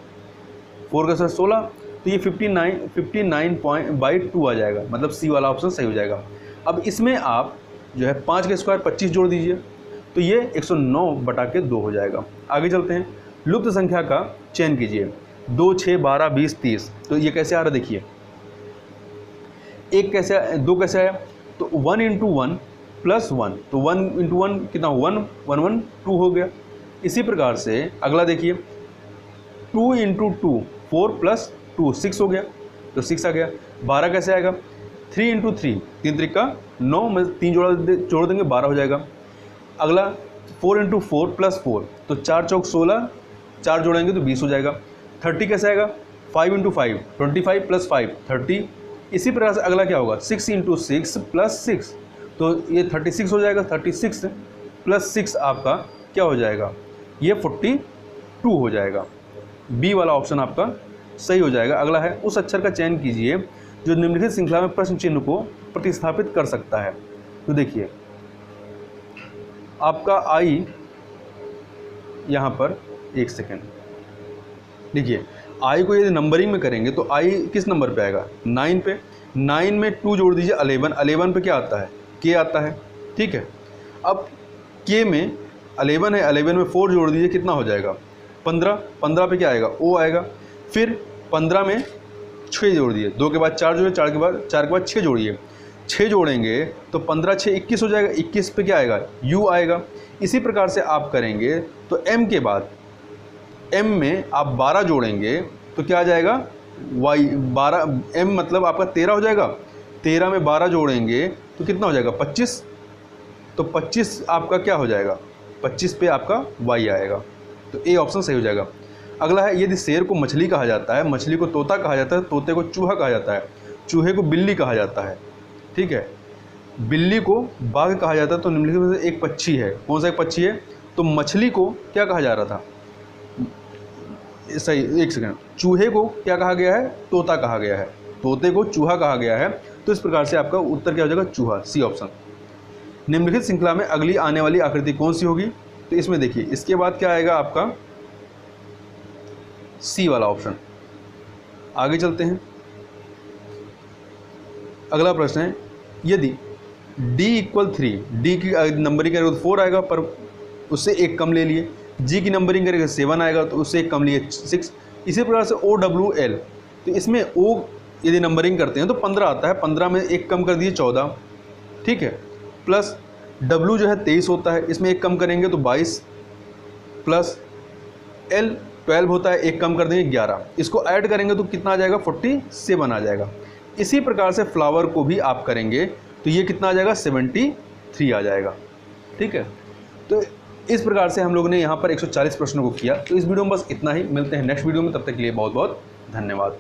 4 का स्क्वायर 16, तो ये 59/2 आ जाएगा, मतलब सी वाला ऑप्शन सही हो जाएगा। अब इसमें आप जो है 5 का स्क्वायर 25 जोड़ दीजिए तो ये 109/2 हो जाएगा। आगे चलते हैं। लुप्त संख्या का चयन कीजिए। 2, 6, 12, 20, 30, तो ये कैसे आ रहा है देखिए। 1 कैसे, 2 कैसे आया, तो 1 × 1 + 1, तो 1 × 1 कितना, 1, 1, 1, 2 हो गया। इसी प्रकार से अगला देखिए 2 × 2 4 + 2 6 हो गया, तो 6 आ गया। 12 कैसे आएगा, 3 × 3 3 3 का 9 में 3 जोड़ देंगे 12 हो जाएगा। अगला 4 × 4 + 4, तो 4 चौक 16, 4 जोड़ेंगे तो 20 हो जाएगा। 30 कैसे आएगा, 5 × 5 25 + 5 30। इसी प्रकार से अगला क्या होगा, 6 × 6 + 6, तो ये 36 हो जाएगा। 36 + 6 आपका क्या हो जाएगा, ये 42 हो जाएगा। बी वाला ऑप्शन आपका सही हो जाएगा। अगला है उस अक्षर का चयन कीजिए जो निम्नलिखित श्रृंखला में प्रश्न चिन्ह को प्रतिस्थापित कर सकता है। तो देखिए आपका आई, यहाँ पर एक सेकेंड देखिए, आई को यदि नंबरिंग में करेंगे तो आई किस नंबर पे आएगा, 9 पे। 9 में 2 जोड़ दीजिए 11, 11 पे क्या आता है, के आता है, ठीक है। अब के में 11 है, 11 में 4 जोड़ दीजिए कितना हो जाएगा, 15, 15 पे क्या आएगा, ओ आएगा। फिर 15 में 6 जोड़ दिए, 2 के बाद 4 जोड़िए, 4 के बाद 6 जोड़िए, 6 जोड़ेंगे तो 15 6 21 हो जाएगा। 21 पे क्या आएगा, यू आएगा। इसी प्रकार से आप करेंगे तो m के बाद m में आप 12 जोड़ेंगे तो क्या आ जाएगा, y 12, m मतलब आपका 13 हो जाएगा। 13 में 12 जोड़ेंगे तो कितना हो जाएगा, 25, तो 25 आपका क्या हो जाएगा, 25 पे आपका y आएगा, तो ए ऑप्शन सही हो जाएगा। अगला है यदि शेर को मछली कहा जाता है, मछली को तोता कहा जाता है, तोते को चूहा कहा जाता है, चूहे को बिल्ली कहा जाता है, ठीक है, बिल्ली को बाघ कहा जाता है, तो निम्नलिखित में से एक पक्षी है, कौन सा एक पक्षी है, तो मछली को क्या कहा जा रहा था, सही, एक सेकंड, चूहे को क्या कहा गया है, तोता कहा गया है, तोते को चूहा कहा गया है, तो इस प्रकार से आपका उत्तर क्या हो जाएगा, चूहा, सी ऑप्शन। निम्नलिखित श्रृंखला में अगली आने वाली आकृति कौन सी होगी, तो इसमें देखिए इसके बाद क्या आएगा आपका सी वाला ऑप्शन। आगे चलते हैं। अगला प्रश्न है यदि d = 3, d की नंबरिंग करेगा तो 4 आएगा, पर उससे एक कम ले लिए। g की नंबरिंग करेगा 7 आएगा, तो उससे एक कम लिए 6। इसी प्रकार से OWL, तो इसमें O यदि नंबरिंग करते हैं तो 15 आता है, 15 में एक कम कर दिए 14, ठीक है, प्लस W जो है 23 होता है, इसमें एक कम करेंगे तो 22, प्लस L 12 होता है, एक कम कर देंगे 11, इसको ऐड करेंगे तो कितना आ जाएगा, 47 आ जाएगा। इसी प्रकार से फ्लावर को भी आप करेंगे तो ये कितना आ जाएगा, 73 आ जाएगा, ठीक है। तो इस प्रकार से हम लोग ने यहाँ पर 140 प्रश्नों को किया। तो इस वीडियो में बस इतना ही, मिलते हैं नेक्स्ट वीडियो में, तब तक के लिए बहुत बहुत धन्यवाद।